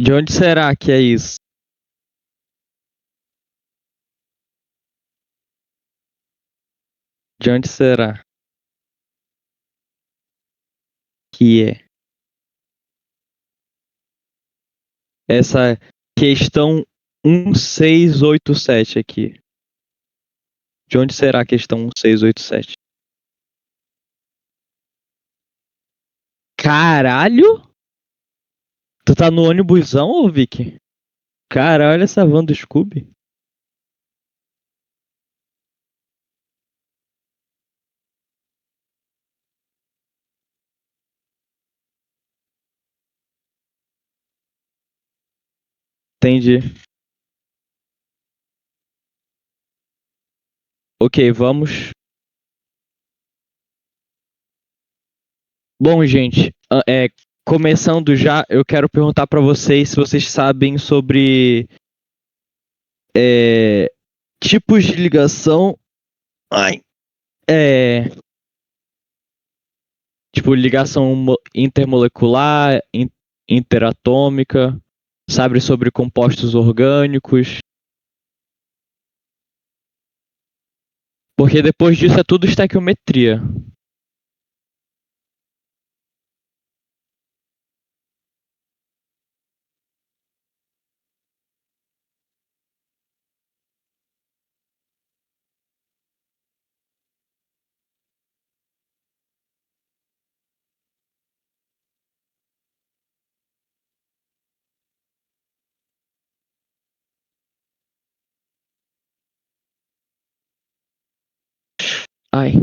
De onde será que é isso? De onde será que é? Essa questão 1687 aqui. De onde será a questão 1687? Caralho? Tu tá no ônibusão, ô Vicky? Cara, olha essa van do Scooby. Entendi. Ok, vamos. Bom, gente, começando já, eu quero perguntar pra vocês se vocês sabem sobre é, tipos de ligação. Ai. É, tipo, ligação intermolecular, interatômica, sabe sobre compostos orgânicos. Porque depois disso é tudo estequiometria. Ai.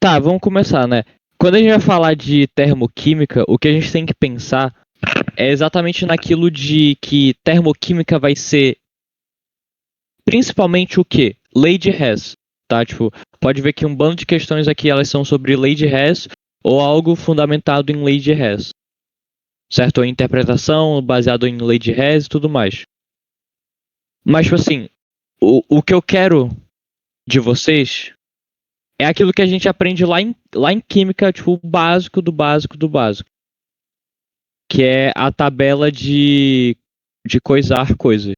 Tá, vamos começar, né? Quando a gente vai falar de termoquímica, o que a gente tem que pensar é exatamente naquilo de que termoquímica vai ser principalmente o quê? Lei de Hess, tá? Tipo, pode ver que um bando de questões aqui elas são sobre lei de Hess ou algo fundamentado em lei de Hess, certo? Ou interpretação baseado em lei de Hess e tudo mais. Mas, tipo assim, o que eu quero de vocês é aquilo que a gente aprende lá em química, tipo, o básico do básico do básico, que é a tabela de coisar coisas,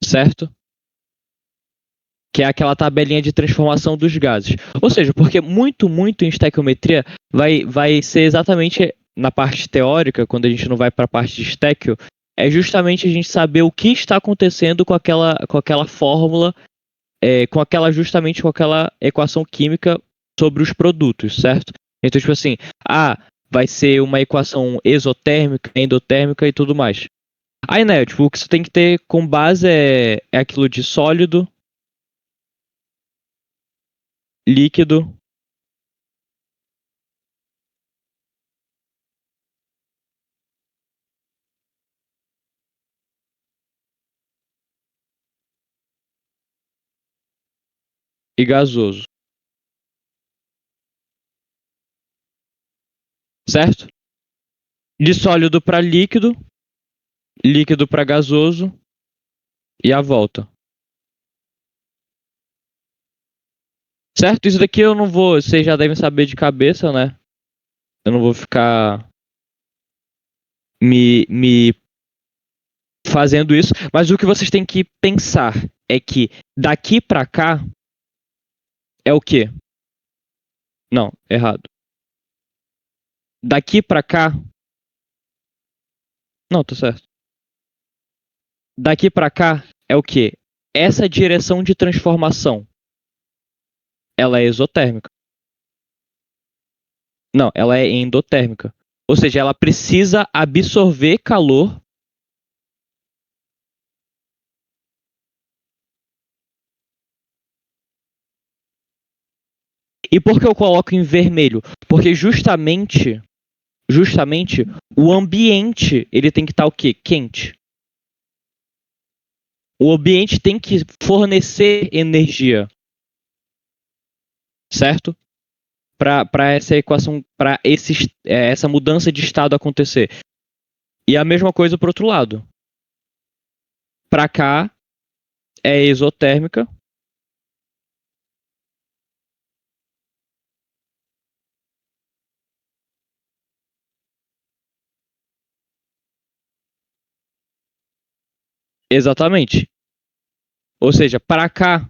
certo? Que é aquela tabelinha de transformação dos gases. Ou seja, porque muito em estequiometria vai ser exatamente na parte teórica, quando a gente não vai para a parte de estéquio, é justamente a gente saber o que está acontecendo com aquela fórmula, justamente com aquela equação química sobre os produtos, certo? Então, tipo assim, vai ser uma equação exotérmica, endotérmica e tudo mais. Aí, né, tipo, o que você tem que ter com base é aquilo de sólido, líquido e gasoso, certo? De sólido para líquido, líquido para gasoso e a volta. Certo? Isso daqui eu não vou, vocês já devem saber de cabeça, né? Eu não vou ficar me fazendo isso, mas o que vocês têm que pensar é que daqui para cá é o quê? Não, errado. Daqui para cá, não, tá certo. Daqui para cá é o quê? Essa direção de transformação, ela é exotérmica. Não, ela é endotérmica. Ou seja, ela precisa absorver calor. E por que eu coloco em vermelho? Porque justamente o ambiente, ele tem que estar o quê? Quente. O ambiente tem que fornecer energia, certo? Para essa equação, para essa mudança de estado acontecer. E a mesma coisa para outro lado. Para cá é exotérmica, Exatamente. Ou seja, para cá,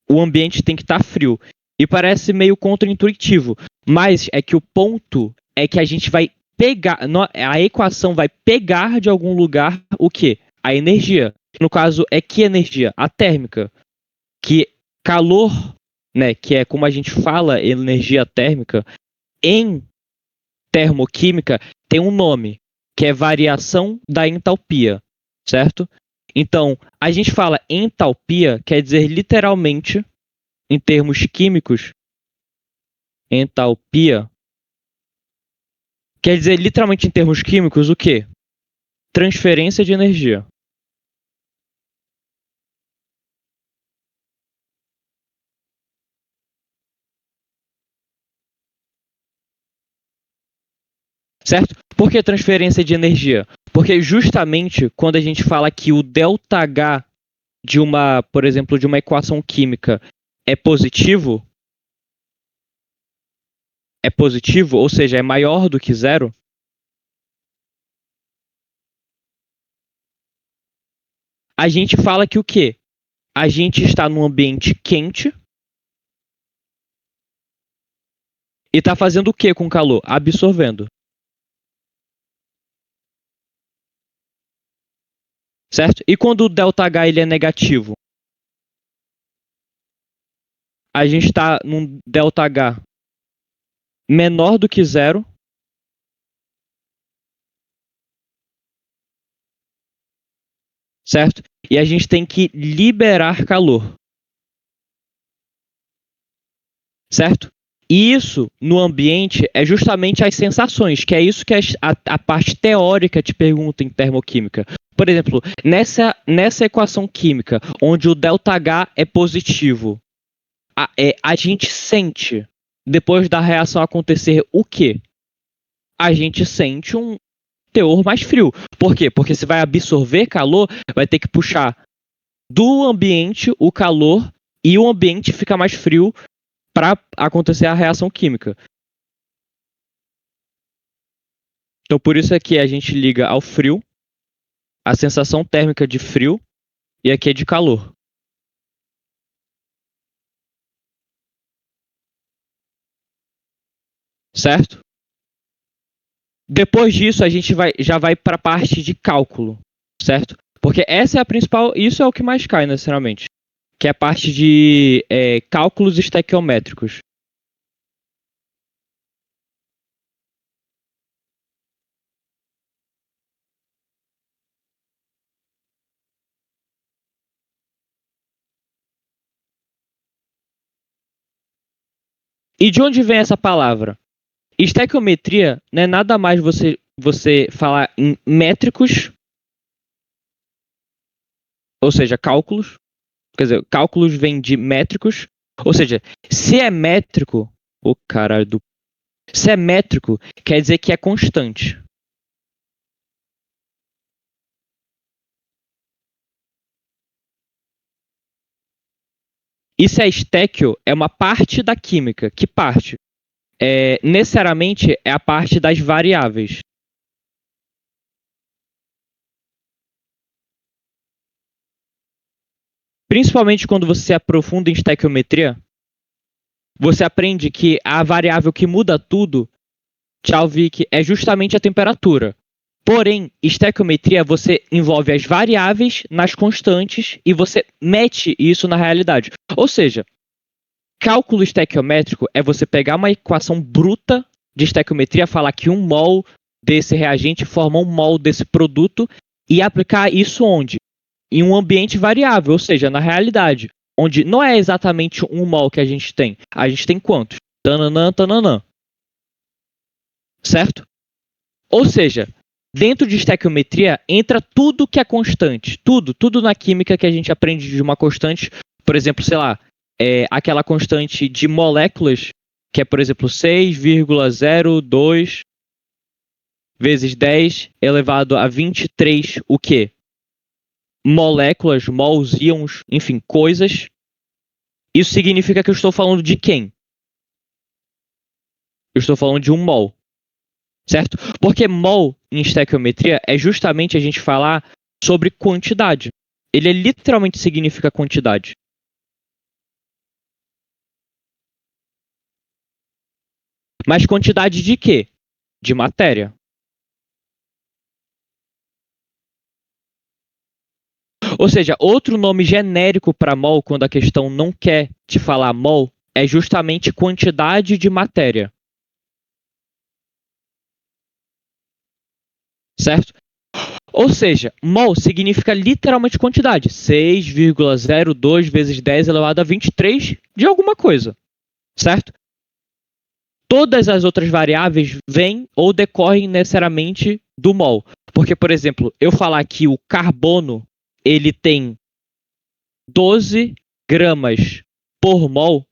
o ambiente tem que estar frio. E parece meio contraintuitivo, mas é que o ponto é que a gente vai pegar, a equação vai pegar de algum lugar o quê? A energia. No caso, é que energia? A térmica. Que calor, né, que é como a gente fala energia térmica, em termoquímica tem um nome, que é variação da entalpia, certo? Então, a gente fala entalpia, quer dizer literalmente, em termos químicos, entalpia, quer dizer literalmente em termos químicos o quê? Transferência de energia. Certo? Por que transferência de energia? Porque justamente quando a gente fala que o ΔH de uma, por exemplo, de uma equação química é positivo, ou seja, é maior do que zero, a gente fala que o quê? A gente está num ambiente quente e está fazendo o que com o calor? Absorvendo. Certo? E quando o ΔH ele é negativo? A gente está num ΔH menor do que zero, certo? E a gente tem que liberar calor, certo? E isso no ambiente é justamente as sensações, que é isso que a parte teórica te pergunta em termoquímica. Por exemplo, nessa equação química, onde o ΔH é positivo, a gente sente, depois da reação acontecer, o quê? A gente sente um teor mais frio. Por quê? Porque se vai absorver calor, vai ter que puxar do ambiente o calor e o ambiente fica mais frio para acontecer a reação química. Então por isso é que a gente liga ao frio, a sensação térmica de frio, e aqui é de calor. Certo? Depois disso, a gente já vai para a parte de cálculo, certo? Porque essa é a principal, isso é o que mais cai necessariamente, que é a parte de cálculos estequiométricos. E de onde vem essa palavra? Estequiometria não é nada mais você falar em métricos, ou seja, cálculos. Quer dizer, cálculos vem de métricos. Ou seja, se é métrico, o caralho do. Se é métrico, quer dizer que é constante. E se é estéquio, é uma parte da química. Que parte? Necessariamente é a parte das variáveis. Principalmente quando você se aprofunda em estequiometria, você aprende que a variável que muda tudo, tchau Vic, é justamente a temperatura. Porém, estequiometria você envolve as variáveis nas constantes e você mete isso na realidade. Ou seja, cálculo estequiométrico é você pegar uma equação bruta de estequiometria, falar que 1 mol desse reagente forma 1 mol desse produto e aplicar isso onde? Em um ambiente variável, ou seja, na realidade, onde não é exatamente 1 mol que a gente tem. A gente tem quantos? Tananã, tananã. Certo? Ou seja, dentro de estequiometria entra tudo que é constante. Tudo na química que a gente aprende de uma constante. Por exemplo, sei lá, aquela constante de moléculas, que é, por exemplo, 6,02 vezes 10 elevado a 23, o quê? Moléculas, mols, íons, enfim, coisas. Isso significa que eu estou falando de quem? Eu estou falando de 1 mol. Certo? Porque mol em estequiometria é justamente a gente falar sobre quantidade. Ele literalmente significa quantidade. Mas quantidade de quê? De matéria. Ou seja, outro nome genérico para mol, quando a questão não quer te falar mol, é justamente quantidade de matéria. Certo? Ou seja, mol significa literalmente quantidade. 6,02 vezes 10 elevado a 23 de alguma coisa. Certo? Todas as outras variáveis vêm ou decorrem necessariamente do mol. Porque, por exemplo, eu falar que o carbono ele tem 12 gramas por mol,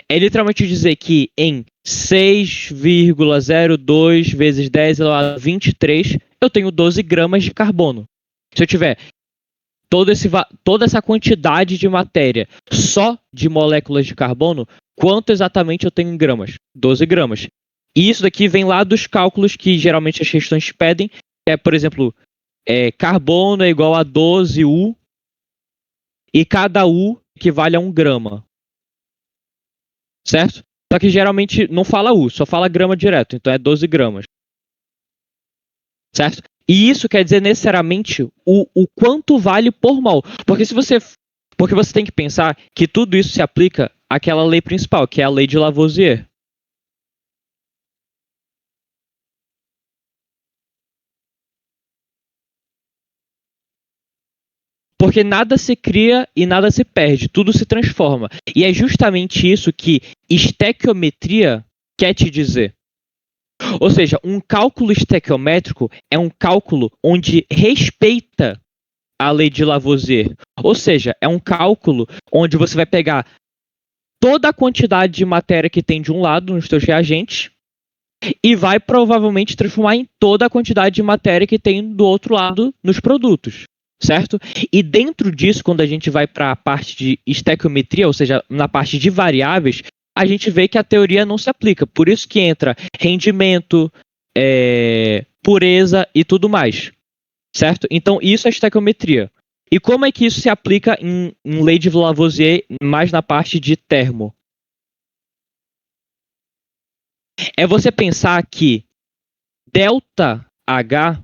é literalmente dizer que em 6,02 vezes 10 elevado a 23, eu tenho 12 gramas de carbono. Se eu tiver toda essa quantidade de matéria só de moléculas de carbono, quanto exatamente eu tenho em gramas? 12 gramas. E isso daqui vem lá dos cálculos que geralmente as questões pedem, que é, por exemplo, carbono é igual a 12 U, e cada U equivale a 1 grama. Certo? Só que geralmente não fala U, só fala grama direto, então é 12 gramas. Certo? E isso quer dizer necessariamente o quanto vale por mol. Porque você tem que pensar que tudo isso se aplica àquela lei principal, que é a lei de Lavoisier. Porque nada se cria e nada se perde, tudo se transforma. E é justamente isso que estequiometria quer te dizer. Ou seja, um cálculo estequiométrico é um cálculo onde respeita a lei de Lavoisier. Ou seja, é um cálculo onde você vai pegar toda a quantidade de matéria que tem de um lado nos seus reagentes e vai provavelmente transformar em toda a quantidade de matéria que tem do outro lado nos produtos. Certo? E dentro disso, quando a gente vai para a parte de estequiometria, ou seja, na parte de variáveis, a gente vê que a teoria não se aplica. Por isso que entra rendimento, pureza e tudo mais. Certo? Então, isso é estequiometria. E como é que isso se aplica em lei de Lavoisier, mais na parte de termo? É você pensar que ΔH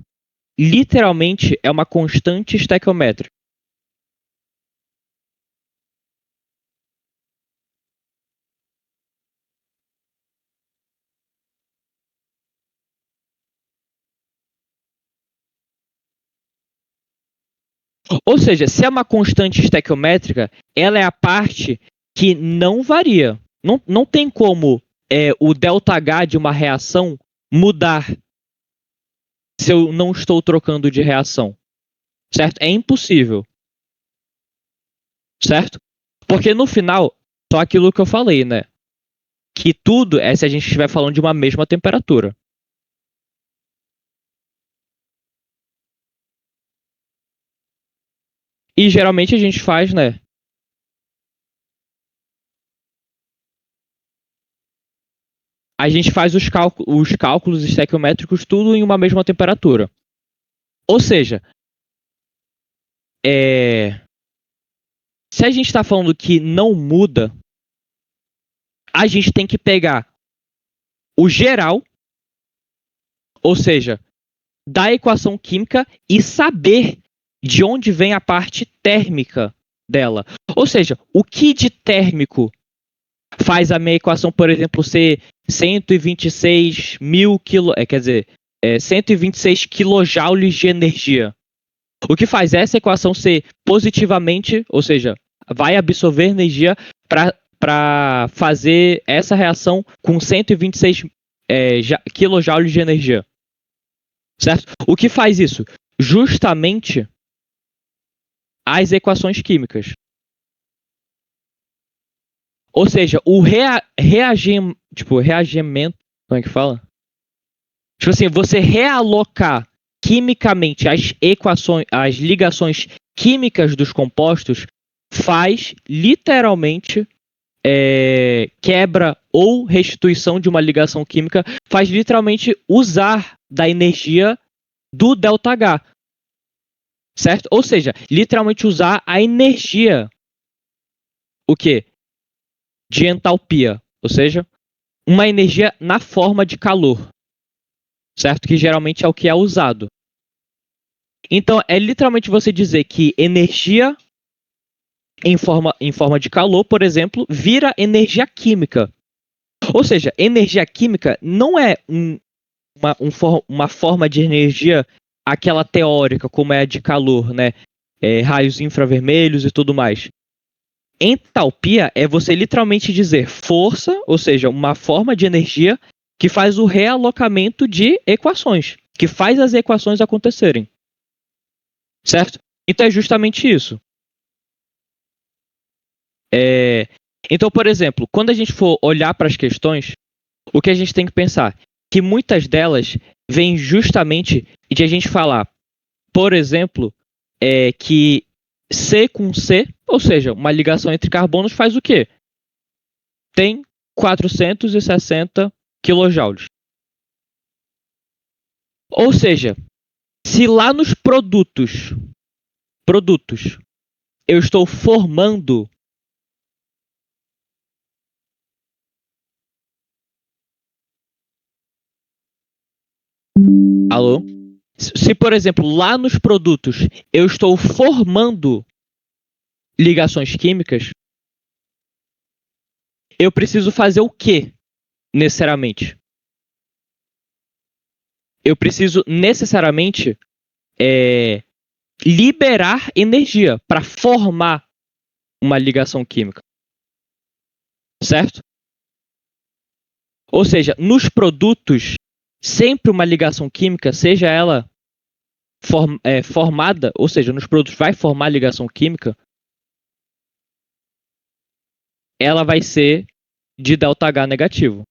literalmente é uma constante estequiométrica. Ou seja, se é uma constante estequiométrica, ela é a parte que não varia. Não tem como o ΔH de uma reação mudar se eu não estou trocando de reação. Certo? É impossível. Certo? Porque no final, só aquilo que eu falei, né? Que tudo é se a gente estiver falando de uma mesma temperatura. E geralmente a gente faz, né? A gente faz os cálculos estequiométricos tudo em uma mesma temperatura. Ou seja, se a gente está falando que não muda, a gente tem que pegar o geral, ou seja, da equação química e saber de onde vem a parte térmica dela. Ou seja, o que de térmico faz a minha equação, por exemplo, ser 126 mil quer dizer, 126 quilojoules de energia. O que faz essa equação ser positivamente, ou seja, vai absorver energia para fazer essa reação com 126 quilojoules de energia. Certo? O que faz isso? Justamente as equações químicas. Ou seja, o reagimento, como é que fala? Tipo assim, você realocar quimicamente as equações, as ligações químicas dos compostos faz literalmente quebra ou restituição de uma ligação química, faz literalmente usar da energia do ΔH. certo? Ou seja, literalmente usar a energia, o quê? De entalpia, ou seja, uma energia na forma de calor, certo? Que geralmente é o que é usado. Então, é literalmente você dizer que energia em forma de calor, por exemplo, vira energia química. Ou seja, energia química não é uma forma de energia aquela teórica, como é a de calor, né? Raios infravermelhos e tudo mais. Entalpia é você literalmente dizer força, ou seja, uma forma de energia que faz o realocamento de equações, que faz as equações acontecerem. Certo? Então é justamente isso. Então, por exemplo, quando a gente for olhar para as questões, o que a gente tem que pensar? Que muitas delas vêm justamente de a gente falar, por exemplo, que C com C, ou seja, uma ligação entre carbonos faz o quê? Tem 460 quilojoules. Ou seja, se lá nos produtos, eu estou formando. Alô? Se, por exemplo, lá nos produtos eu estou formando ligações químicas, eu preciso fazer o quê, necessariamente? Eu preciso necessariamente é, liberar energia para formar uma ligação química, certo? Ou seja, nos produtos, sempre uma ligação química, seja ela formada, ou seja, nos produtos vai formar ligação química, ela vai ser de ΔH negativo,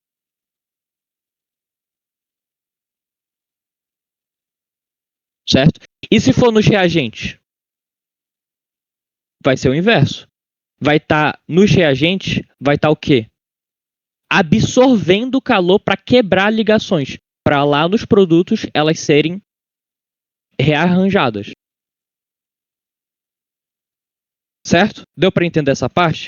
certo? E se for nos reagentes? Vai ser o inverso. Vai estar nos reagentes, vai estar o quê? Absorvendo calor para quebrar ligações, para lá nos produtos elas serem rearranjadas. Certo? Deu para entender essa parte?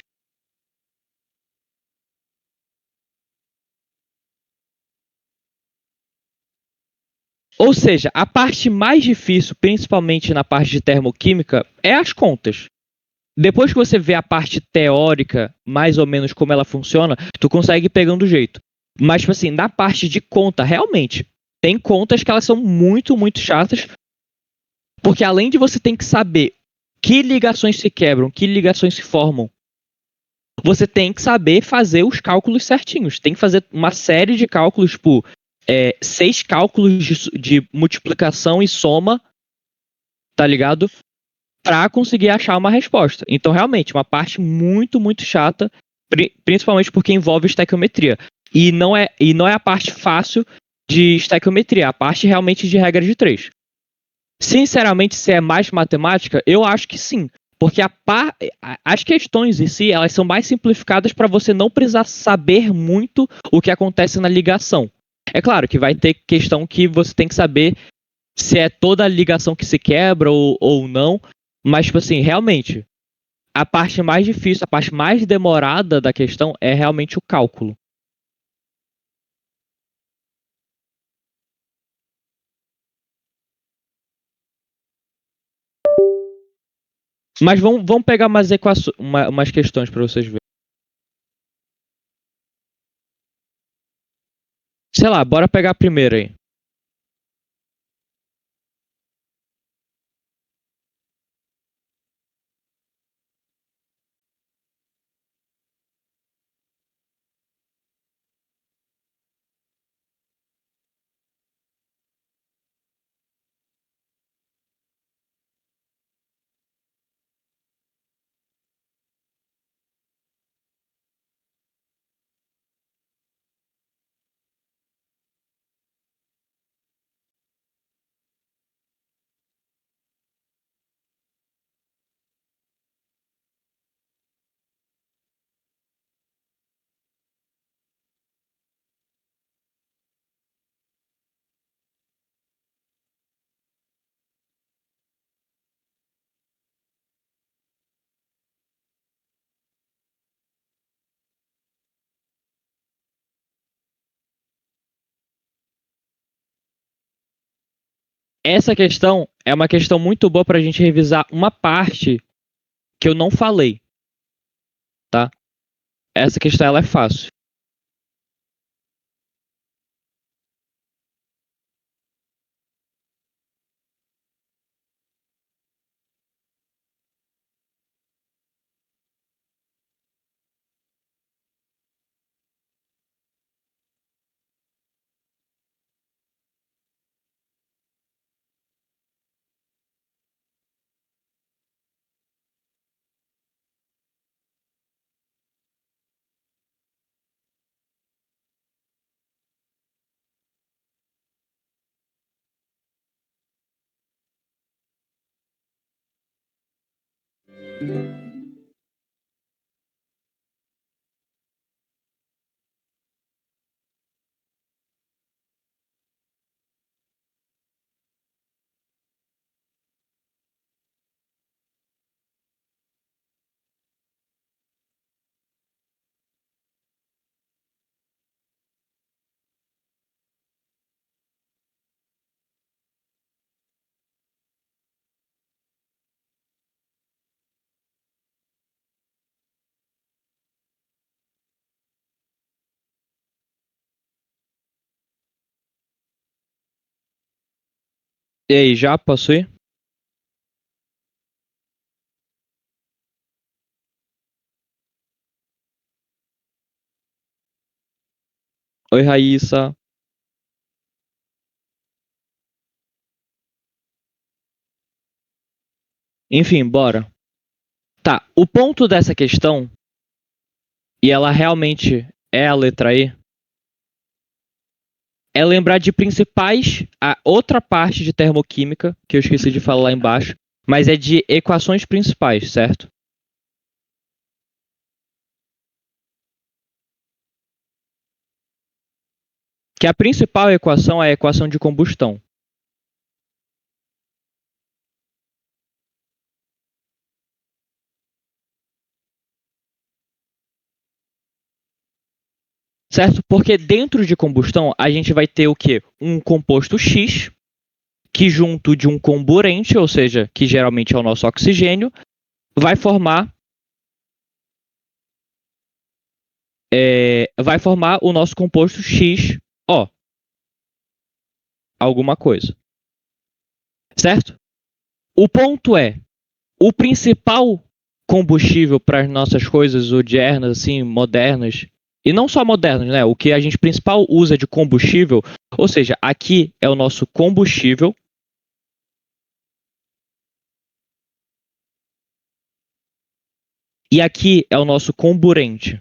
Ou seja, a parte mais difícil, principalmente na parte de termoquímica, é as contas. Depois que você vê a parte teórica, mais ou menos como ela funciona, tu consegue ir pegando o jeito. Mas, tipo assim, na parte de conta, realmente, tem contas que elas são muito, muito chatas, porque além de você ter que saber que ligações se quebram, que ligações se formam, você tem que saber fazer os cálculos certinhos. Tem que fazer uma série de cálculos, tipo, 6 cálculos de multiplicação e soma, tá ligado? Para conseguir achar uma resposta. Então, realmente, uma parte muito, muito chata, principalmente porque envolve estequiometria. E não é a parte fácil de estequiometria, a parte realmente de regra de três. Sinceramente, se é mais matemática, eu acho que sim. Porque as questões em si, elas são mais simplificadas para você não precisar saber muito o que acontece na ligação. É claro que vai ter questão que você tem que saber se é toda a ligação que se quebra ou não. Mas, tipo assim, realmente, a parte mais difícil, a parte mais demorada da questão é realmente o cálculo. Mas vamos pegar umas questões para vocês verem. Sei lá, bora pegar a primeira aí. Essa questão é uma questão muito boa para a gente revisar uma parte que eu não falei, tá? Essa questão ela é fácil. E aí, já posso ir? Oi, Raíssa. Enfim, bora. Tá, o ponto dessa questão, e ela realmente é a letra E, é lembrar de principais, a outra parte de termoquímica, que eu esqueci de falar lá embaixo, mas é de equações principais, certo? Que a principal equação é a equação de combustão, certo? Porque dentro de combustão a gente vai ter o quê? Um composto X, que junto de um comburente, ou seja, que geralmente é o nosso oxigênio, vai formar vai formar o nosso composto X, ó, alguma coisa, certo? O ponto é, o principal combustível para as nossas coisas odiernas, assim, modernas, e não só modernas, né? O que a gente principal usa de combustível, ou seja, aqui é o nosso combustível e aqui é o nosso comburente,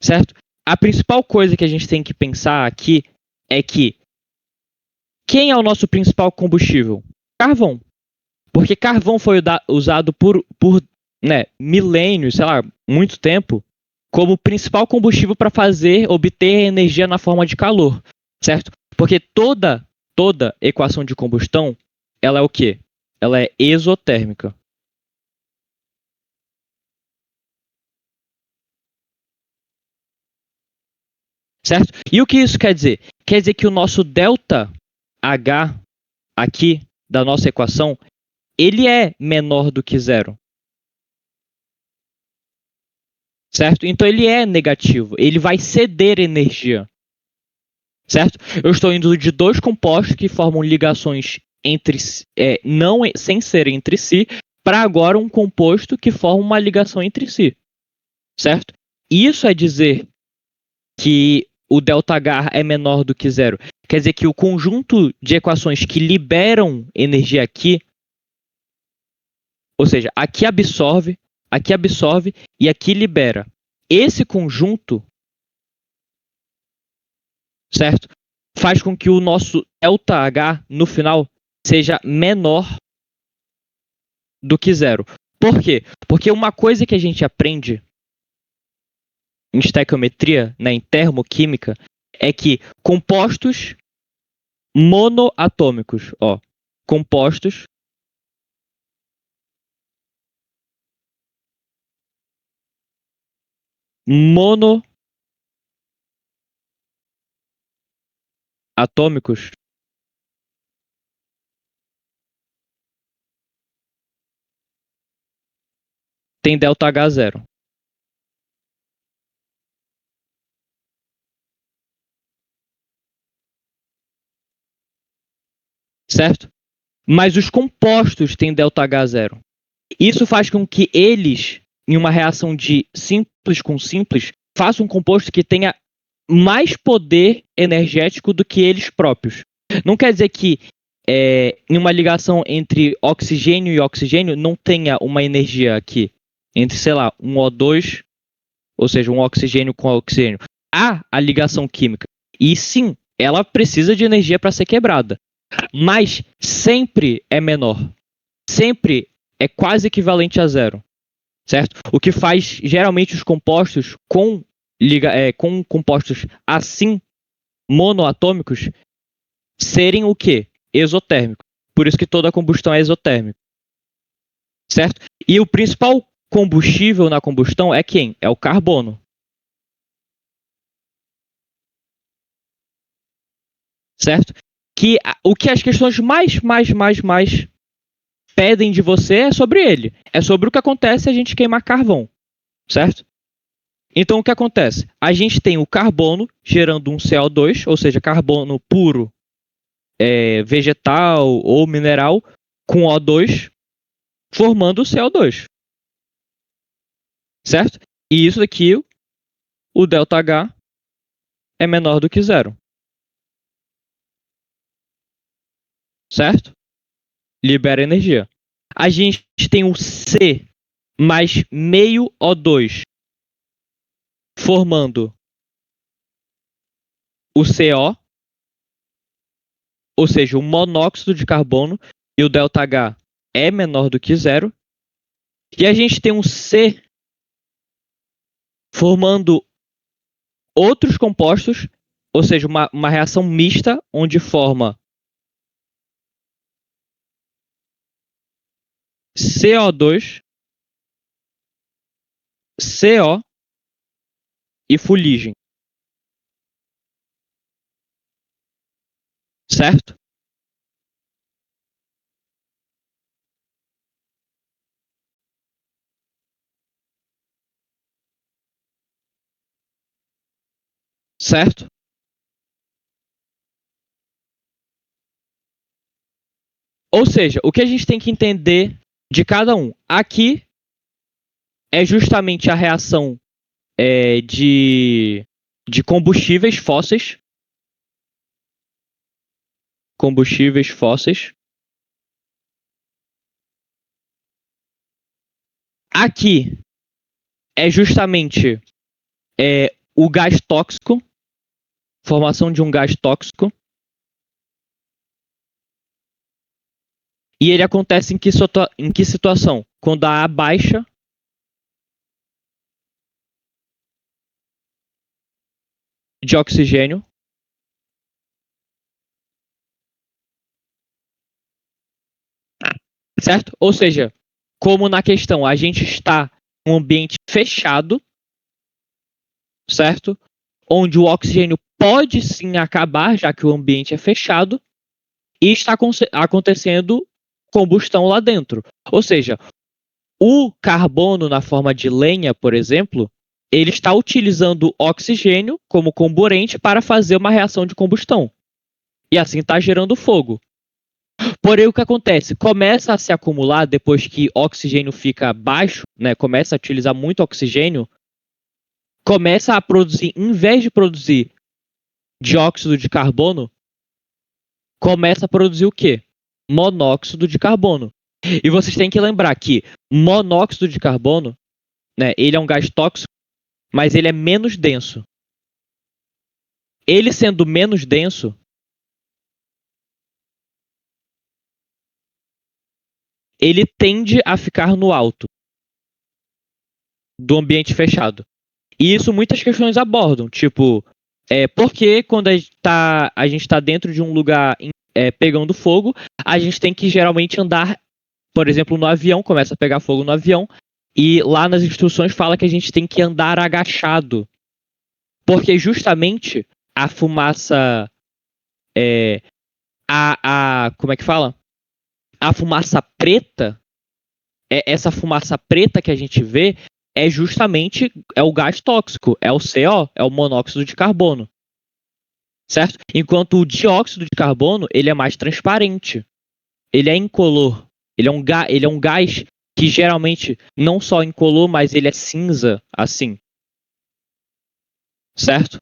certo? A principal coisa que a gente tem que pensar aqui é que quem é o nosso principal combustível? Carvão. Porque carvão foi usado por né, milênios, sei lá, muito tempo, como principal combustível para obter energia na forma de calor, certo? Porque toda equação de combustão, ela é o quê? Ela é exotérmica, certo? E o que isso quer dizer? Quer dizer que o nosso delta H aqui da nossa equação, ele é menor do que zero, certo? Então ele é negativo, ele vai ceder energia, certo? Eu estou indo de dois compostos que formam ligações entre não sem serem entre si, para agora um composto que forma uma ligação entre si, certo? Isso é dizer que o ΔH é menor do que zero. Quer dizer que o conjunto de equações que liberam energia aqui, ou seja, aqui absorve e aqui libera. Esse conjunto, certo? Faz com que o nosso ΔH no final seja menor do que zero. Por quê? Porque uma coisa que a gente aprende em estequiometria, né, em termoquímica, é que compostos monoatômicos, ó, compostos monoatômicos têm ΔH zero. Certo? Mas os compostos têm ΔH zero. Isso faz com que eles, em uma reação de simples com simples, façam um composto que tenha mais poder energético do que eles próprios. Não quer dizer que em uma ligação entre oxigênio e oxigênio não tenha uma energia aqui entre, sei lá, um O2, ou seja, um oxigênio com oxigênio. Há a ligação química. E sim, ela precisa de energia para ser quebrada. Mas sempre é menor. Sempre é quase equivalente a zero. Certo? O que faz geralmente os compostos com compostos assim monoatômicos serem o quê? Exotérmicos. Por isso que toda combustão é exotérmica. Certo? E o principal combustível na combustão é quem? É o carbono. Certo? O que as questões mais pedem de você é sobre ele. É sobre o que acontece se a gente queimar carvão. Certo? Então o que acontece? A gente tem o carbono gerando um CO2, ou seja, carbono puro, vegetal ou mineral, com O2, formando o CO2. Certo? E isso aqui, o ΔH, é menor do que zero. Certo? Libera energia. A gente tem o C mais meio O2, formando o CO, ou seja, o monóxido de carbono, e o ΔH é menor do que zero. E a gente tem um C formando outros compostos, ou seja, uma reação mista, onde forma CO2, CO e fuligem. Certo? Certo? Ou seja, o que a gente tem que entender de cada um. Aqui é justamente a reação de combustíveis fósseis. Combustíveis fósseis. Aqui é justamente o gás tóxico, formação de um gás tóxico. E ele acontece em que situação? Quando a A baixa de oxigênio. Certo? Ou seja, como na questão a gente está em um ambiente fechado, certo? Onde o oxigênio pode sim acabar, já que o ambiente é fechado, e está acontecendo combustão lá dentro. Ou seja, o carbono na forma de lenha, por exemplo, ele está utilizando oxigênio como comburente para fazer uma reação de combustão. E assim está gerando fogo. Porém, o que acontece? Começa a se acumular depois que o oxigênio fica baixo, né? Começa a utilizar muito oxigênio, começa a produzir, em vez de produzir dióxido de carbono, começa a produzir o quê? Monóxido de carbono. E vocês têm que lembrar que monóxido de carbono, né, ele é um gás tóxico, mas ele é menos denso. Ele sendo menos denso, ele tende a ficar no alto do ambiente fechado. E isso muitas questões abordam, tipo, porque quando a gente tá dentro de um lugar pegando fogo, a gente tem que geralmente andar, por exemplo, no avião, começa a pegar fogo no avião, E lá nas instruções fala que a gente tem que andar agachado. Porque justamente a fumaça. Como é que fala? A fumaça preta, essa fumaça preta que a gente vê, é justamente o gás tóxico, é o CO, é o monóxido de carbono, certo? Enquanto o dióxido de carbono, ele é mais transparente, ele é incolor, ele é um gás que geralmente não só incolor, mas ele é cinza, assim, certo?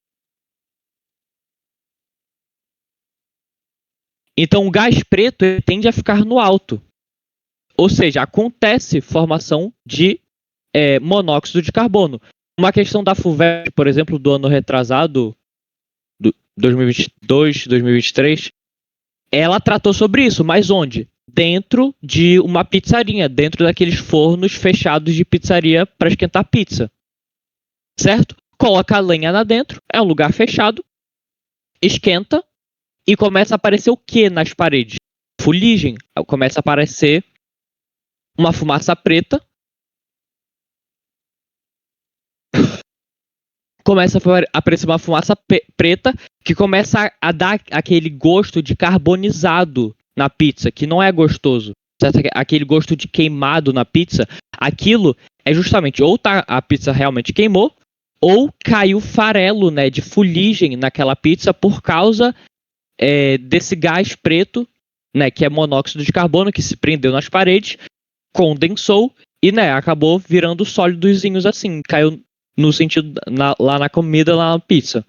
Então o gás preto ele tende a ficar no alto, ou seja, acontece formação de monóxido de carbono. Uma questão da FUVEST, por exemplo, do ano retrasado, do 2022, 2023, ela tratou sobre isso, mas onde? Dentro de uma pizzaria, dentro daqueles fornos fechados de pizzaria para esquentar pizza, certo? Coloca a lenha lá dentro, é um lugar fechado, esquenta e começa a aparecer o que nas paredes? Fuligem. Começa a aparecer uma fumaça preta, começa a aparecer uma fumaça preta que começa a dar aquele gosto de carbonizado na pizza, que não é gostoso. Certo? Aquele gosto de queimado na pizza, aquilo é justamente ou tá, a pizza realmente queimou, ou caiu farelo, né, de fuligem naquela pizza por causa desse gás preto, né, que é monóxido de carbono que se prendeu nas paredes, condensou e, né, acabou virando sólidozinhos assim, caiu no sentido lá na comida, lá na pizza.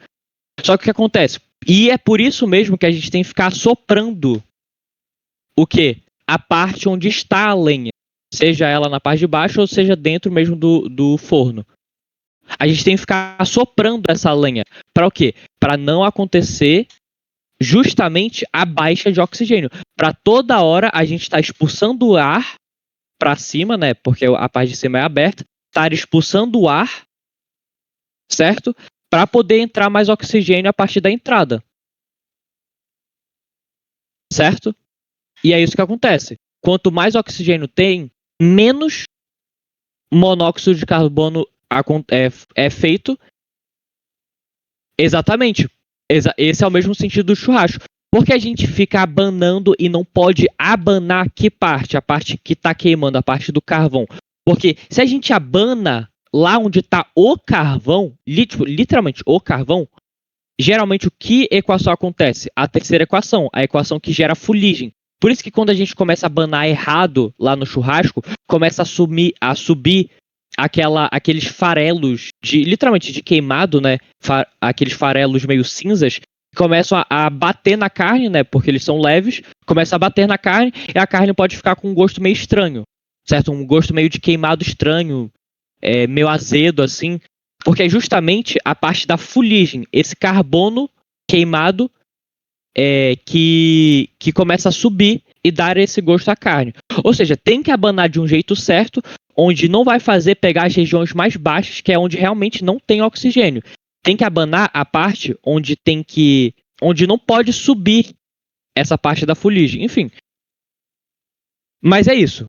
Só que o que acontece? E é por isso mesmo que a gente tem que ficar soprando o quê? A parte onde está a lenha. Seja ela na parte de baixo ou seja dentro mesmo do forno. A gente tem que ficar soprando essa lenha. Para o quê? Para não acontecer justamente a baixa de oxigênio. Para toda hora a gente estar expulsando o ar para cima, né? Porque a parte de cima é aberta. Estar expulsando o ar, certo? Para poder entrar mais oxigênio a partir da entrada, certo? E é isso que acontece. Quanto mais oxigênio tem, menos monóxido de carbono é feito. Exatamente. Esse é o mesmo sentido do churrasco. Porque a gente fica abanando e não pode abanar que parte? A parte que está queimando, a parte do carvão. Porque se a gente abana lá onde está o carvão, literalmente o carvão, geralmente o que equação acontece? A terceira equação, a equação que gera fuligem. Por isso que quando a gente começa a abanar errado lá no churrasco, começa a subir aqueles farelos de literalmente de queimado, né? Aqueles farelos meio cinzas que começam a bater na carne, né? Porque eles são leves, começa a bater na carne e a carne pode ficar com um gosto meio estranho, certo? Um gosto meio de queimado estranho, meio azedo assim, porque é justamente a parte da fuligem, esse carbono queimado que começa a subir e dar esse gosto à carne. Ou seja, tem que abanar de um jeito certo, onde não vai fazer pegar as regiões mais baixas, que é onde realmente não tem oxigênio. Tem que abanar a parte onde não pode subir essa parte da fuligem. Enfim. Mas é isso.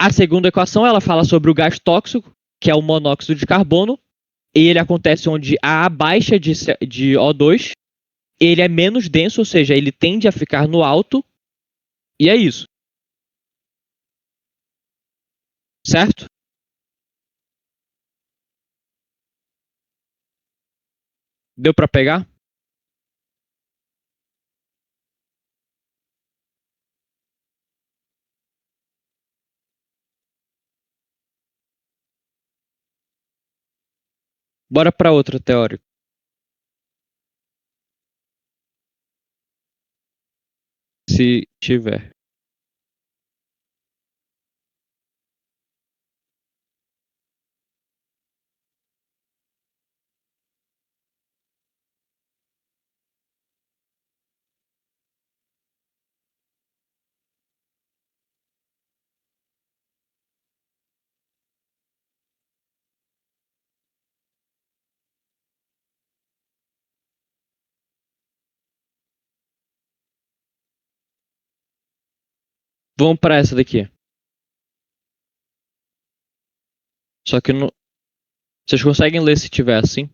A segunda equação ela fala sobre o gás tóxico, que é o monóxido de carbono, e ele acontece onde há a baixa de O2, ele é menos denso, ou seja, ele tende a ficar no alto, e é isso, certo? Deu para pegar? Bora para outra teórica, se tiver. Vamos para essa daqui. Só que não. Vocês conseguem ler se tiver assim?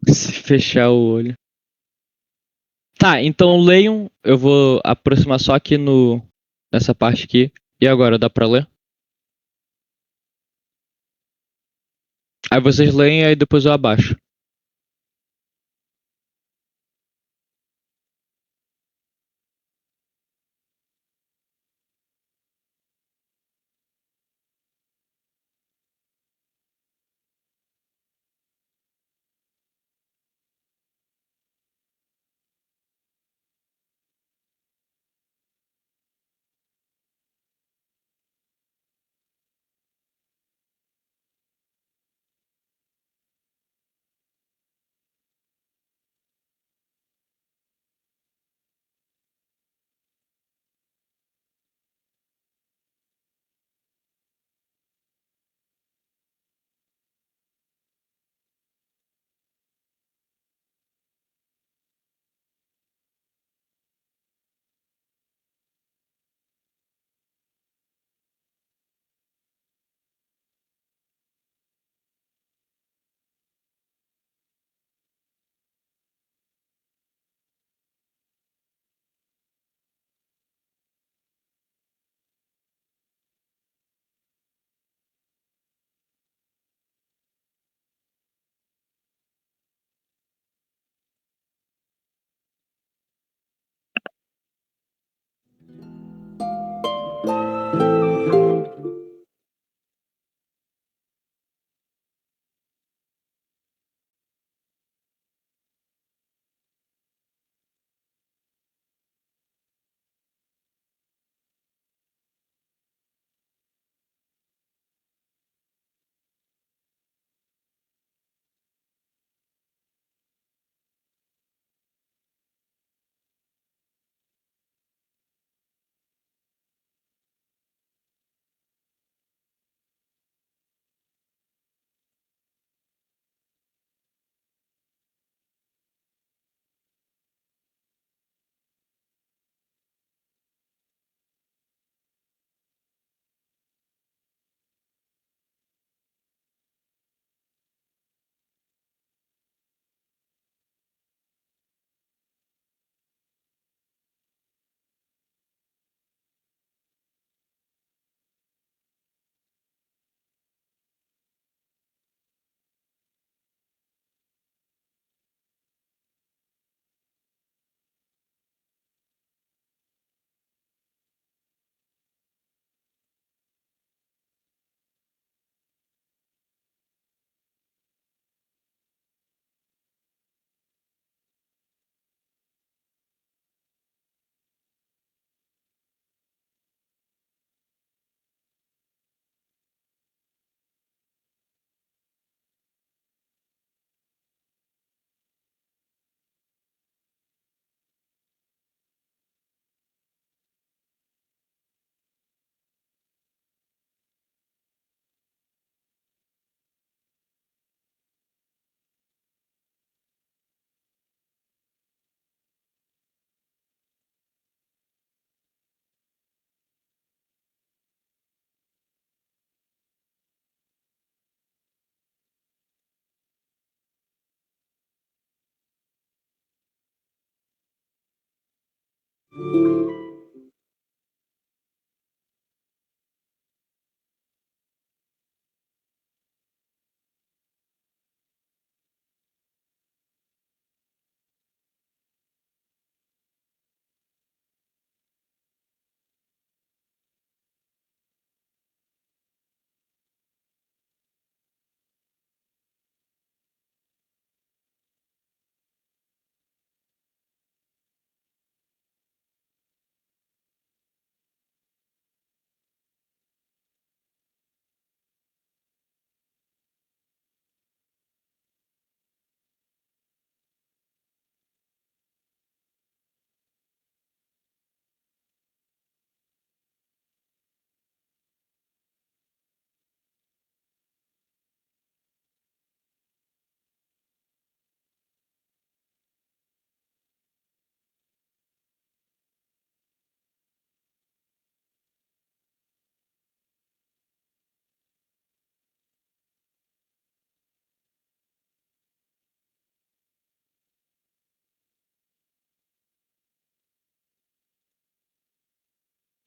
Se fechar o olho. Tá, então leiam. Eu vou aproximar só aqui no nessa parte aqui. E agora, dá pra ler? Aí vocês leem e aí depois eu abaixo.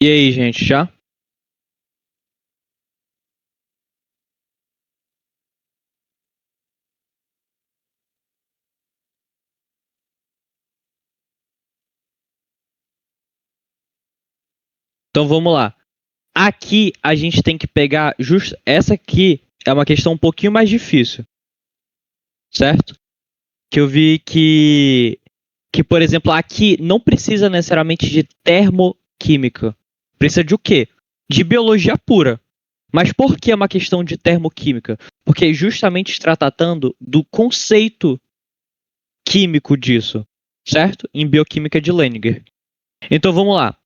E aí, gente, já? Então vamos lá. Aqui a gente tem que pegar justo essa aqui é uma questão um pouquinho mais difícil, certo? Que eu vi que por exemplo, aqui não precisa necessariamente de termoquímica. Precisa de o quê? De biologia pura. Mas por que é uma questão de termoquímica? Porque justamente está tratando do conceito químico disso, certo? Em bioquímica de Leninger. Então vamos lá.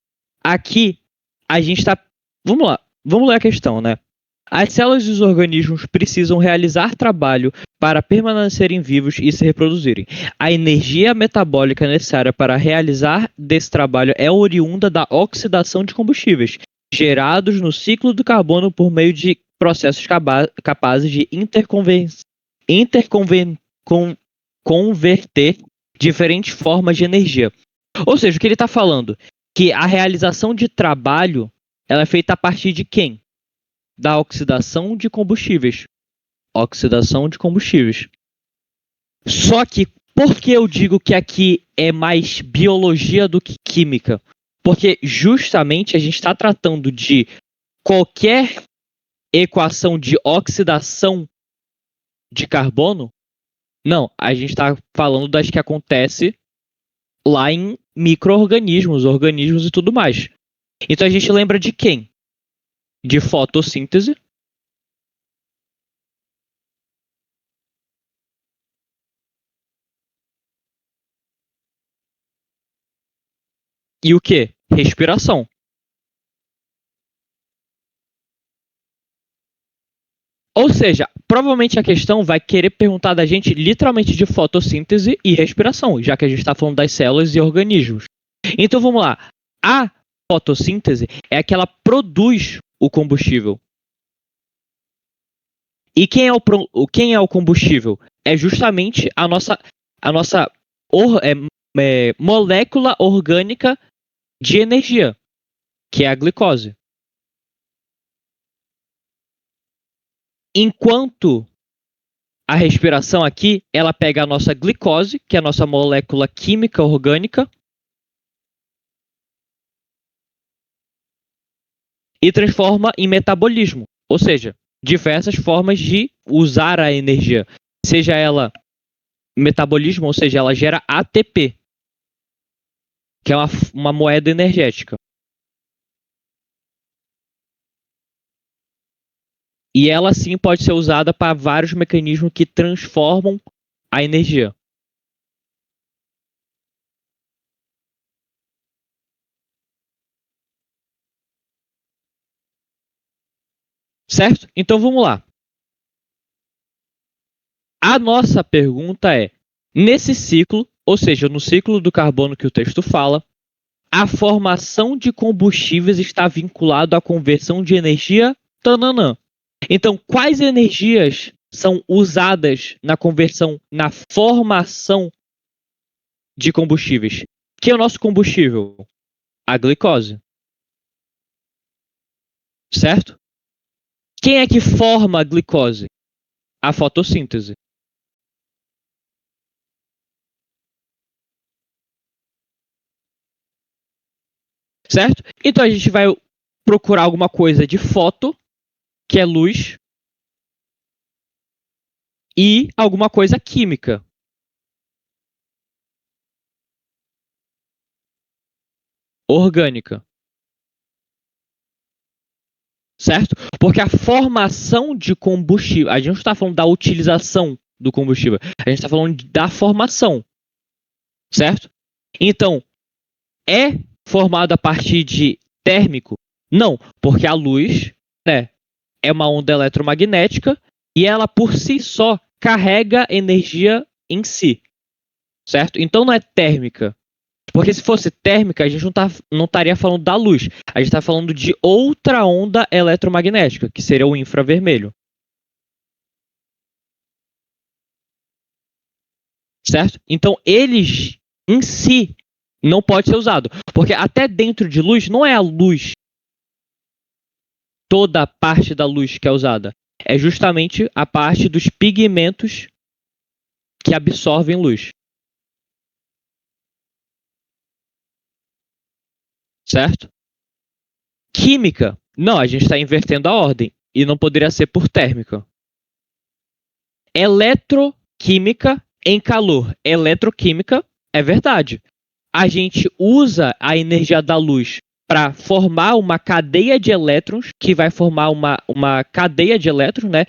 Aqui a gente está. Vamos lá. Vamos ler a questão, né? As células dos organismos precisam realizar trabalho para permanecerem vivos e se reproduzirem. A energia metabólica necessária para realizar desse trabalho é oriunda da oxidação de combustíveis, gerados no ciclo do carbono por meio de processos capazes de converter diferentes formas de energia. Ou seja, o que ele está falando? Que a realização de trabalho ela é feita a partir de quem? Da oxidação de combustíveis. Oxidação de combustíveis. Só que, por que eu digo que aqui é mais biologia do que química? Porque justamente a gente está tratando de qualquer equação de oxidação de carbono. Não, a gente está falando das que acontece lá em micro-organismos, organismos e tudo mais. Então a gente lembra de quem? De fotossíntese. E o que? Respiração. Ou seja, provavelmente a questão vai querer perguntar da gente literalmente de fotossíntese e respiração, já que a gente está falando das células e organismos. Então vamos lá. A fotossíntese é a que ela produz o combustível. E quem é o combustível? É justamente a nossa molécula orgânica de energia, que é a glicose. Enquanto a respiração aqui, ela pega a nossa glicose, que é a nossa molécula química orgânica, e transforma em metabolismo, ou seja, diversas formas de usar a energia, seja ela metabolismo, ou seja, ela gera ATP, que é uma moeda energética. E ela sim pode ser usada para vários mecanismos que transformam a energia. Certo? Então vamos lá. A nossa pergunta é: nesse ciclo, ou seja, no ciclo do carbono que o texto fala, a formação de combustíveis está vinculado à conversão de energia? Tananã. Então, quais energias são usadas na conversão, na formação de combustíveis? Que é o nosso combustível? A glicose. Certo? Quem é que forma a glicose? A fotossíntese. Certo? Então a gente vai procurar alguma coisa de foto, que é luz, e alguma coisa química. Orgânica. Certo? Porque a formação de combustível, a gente não está falando da utilização do combustível, a gente está falando da formação, certo? Então, é formado a partir de térmico? Não, porque a luz, né, é uma onda eletromagnética e ela por si só carrega energia em si, certo? Então não é térmica. Porque se fosse térmica, a gente não estaria falando da luz. A gente está falando de outra onda eletromagnética, que seria o infravermelho. Certo? Então, eles em si não pode ser usado. Porque até dentro de luz, não é a luz toda a parte da luz que é usada. É justamente a parte dos pigmentos que absorvem luz. Certo? Química. Não, a gente está invertendo a ordem. E não poderia ser por térmica. Eletroquímica em calor. Eletroquímica é verdade. A gente usa a energia da luz para formar uma cadeia de elétrons, que vai formar uma cadeia de elétrons, né?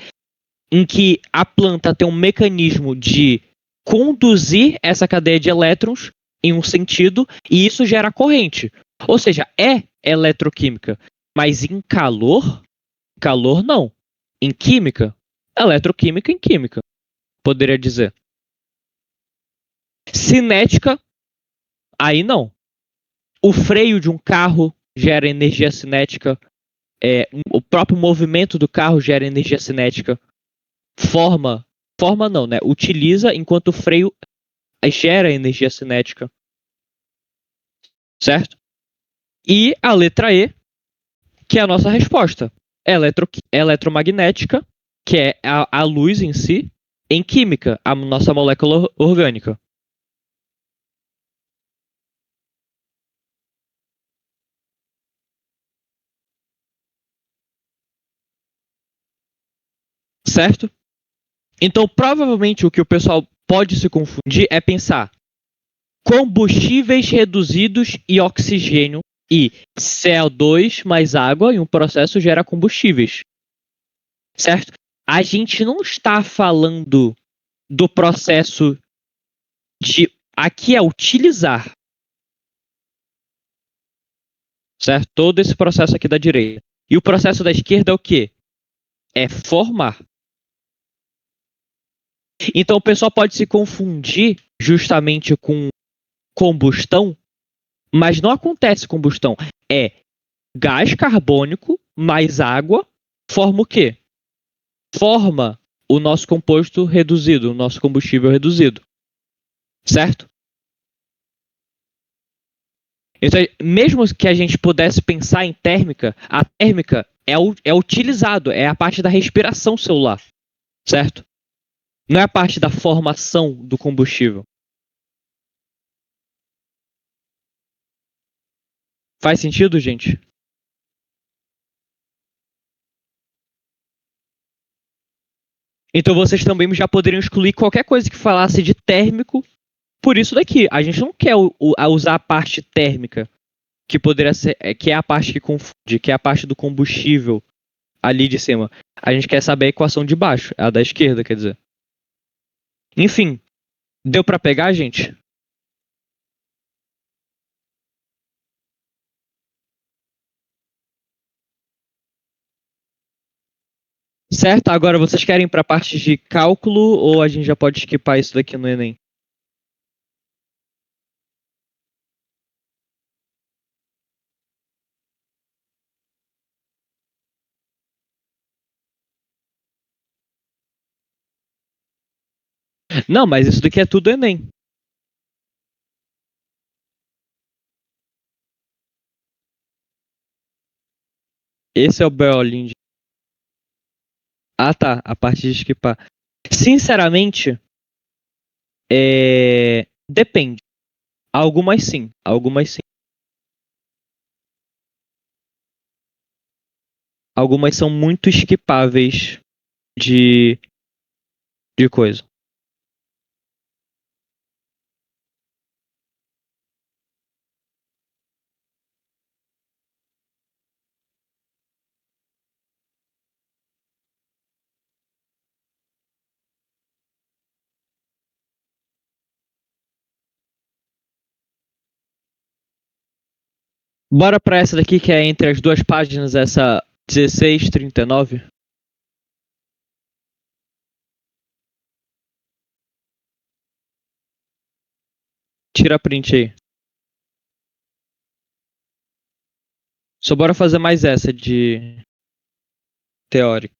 Em que a planta tem um mecanismo de conduzir essa cadeia de elétrons em um sentido, e isso gera corrente. Ou seja, é eletroquímica. Mas em calor, calor não. Em química, eletroquímica em química, poderia dizer. Cinética, aí não. O freio de um carro gera energia cinética. O próprio movimento do carro gera energia cinética. Forma não, né? Utiliza enquanto o freio gera energia cinética. Certo? E a letra E, que é a nossa resposta. Eletromagnética, que é a luz em si, em química, a nossa molécula orgânica. Certo? Então, provavelmente, o que o pessoal pode se confundir é pensar combustíveis reduzidos e oxigênio e CO2 mais água em um processo gera combustíveis. Certo? A gente não está falando do processo de aqui é utilizar, certo? Todo esse processo aqui da direita. E o processo da esquerda é o quê? É formar. Então o pessoal pode se confundir justamente com combustão, mas não acontece combustão. É gás carbônico mais água forma o quê? Forma o nosso composto reduzido, o nosso combustível reduzido. Certo? Então, mesmo que a gente pudesse pensar em térmica, a térmica é utilizado, é a parte da respiração celular. Certo? Não é a parte da formação do combustível. Faz sentido, gente? Então vocês também já poderiam excluir qualquer coisa que falasse de térmico por isso daqui. A gente não quer usar a parte térmica, que poderia ser, que é a parte que confunde, que é a parte do combustível ali de cima. A gente quer saber a equação de baixo, a da esquerda, quer dizer. Enfim, deu para pegar, gente? Certo? Agora vocês querem para a parte de cálculo ou a gente já pode skipar isso daqui no Enem? Não, mas isso daqui é tudo Enem. Esse é o Berlin. Ah, tá. A parte de skipar. Sinceramente, depende. Algumas sim, algumas sim. Algumas são muito skipáveis de, de coisa. Bora pra essa daqui que é entre as duas páginas, essa 1639. Tira a print aí. Só bora fazer mais essa de teórica.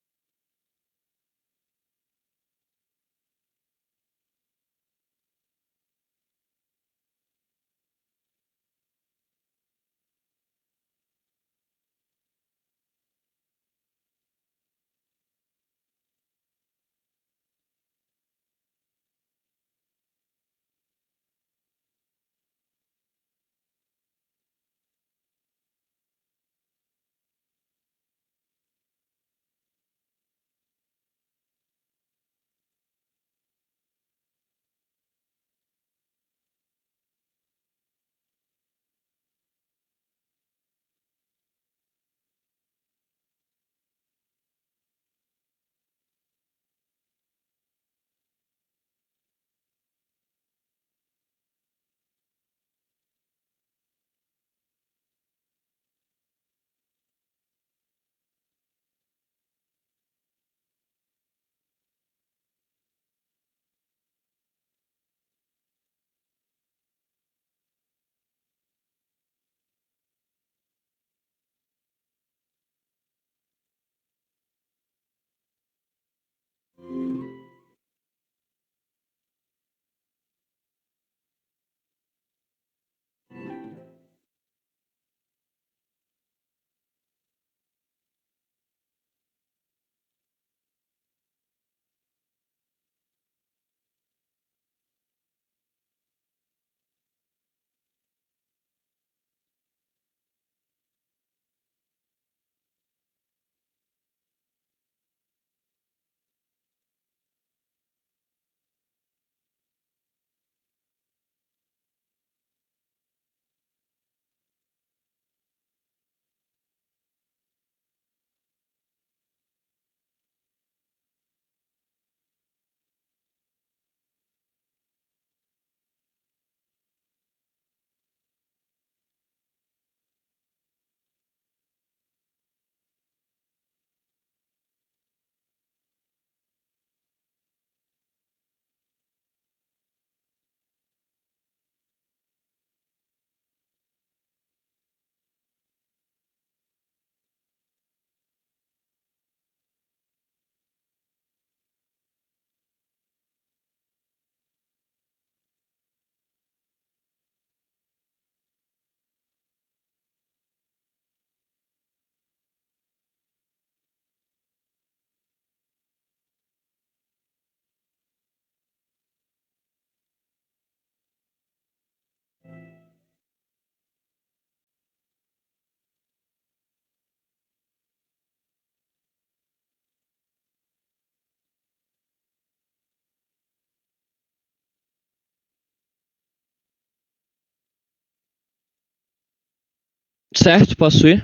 Certo, posso ir?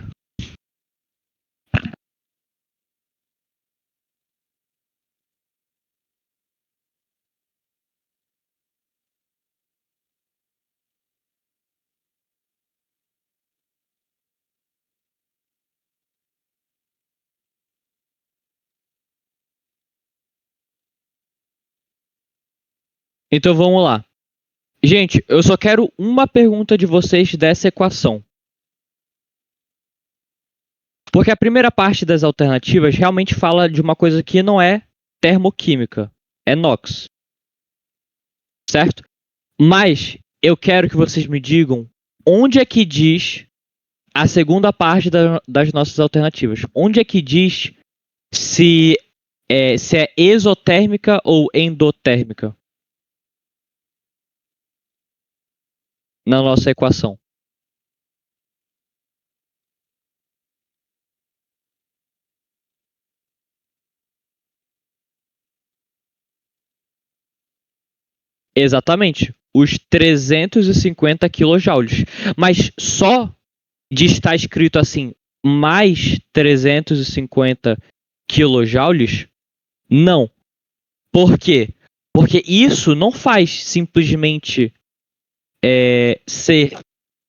Então vamos lá. Gente, eu só quero uma pergunta de vocês dessa equação. Porque a primeira parte das alternativas realmente fala de uma coisa que não é termoquímica, é NOx, certo? Mas eu quero que vocês me digam onde é que diz a segunda parte das nossas alternativas. Onde é que diz se é exotérmica ou endotérmica na nossa equação? Exatamente, os 350 quilojoules. Mas só de estar escrito assim, mais 350 quilojoules, não. Por quê? Porque isso não faz simplesmente ser,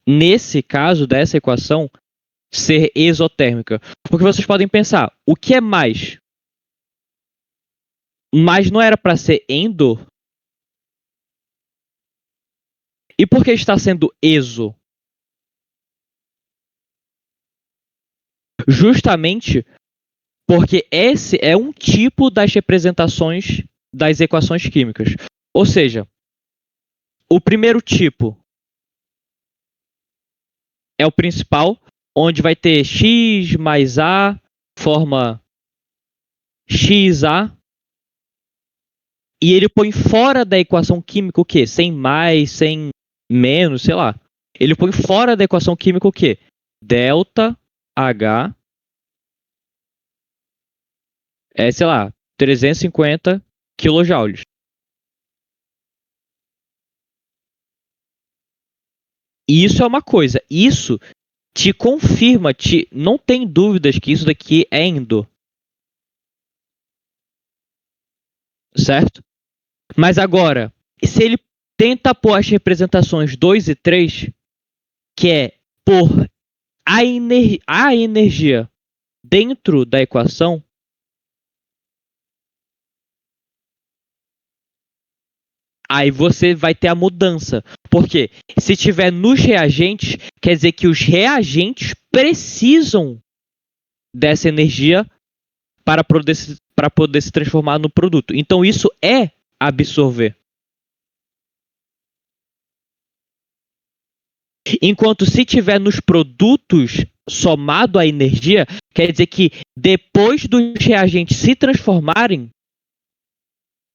nesse caso dessa equação, ser exotérmica. Porque vocês podem pensar, o que é mais? Mais não era para ser endo? E por que está sendo exo? Justamente porque esse é um tipo das representações das equações químicas. Ou seja, o primeiro tipo é o principal, onde vai ter x mais a, forma xa, e ele põe fora da equação química o quê? Sem mais, sem menos, sei lá. Ele põe fora da equação química o quê? Delta H sei lá, 350 quilojoules. E isso é uma coisa. Isso te confirma, não tem dúvidas que isso daqui é endo. Certo? Mas agora, se ele tenta pôr as representações 2 e 3, que é pôr a energia dentro da equação, aí você vai ter a mudança. Porque se tiver nos reagentes, quer dizer que os reagentes precisam dessa energia para poder se transformar no produto. Então isso é absorver. Enquanto se tiver nos produtos somado à energia, quer dizer que depois dos reagentes se transformarem,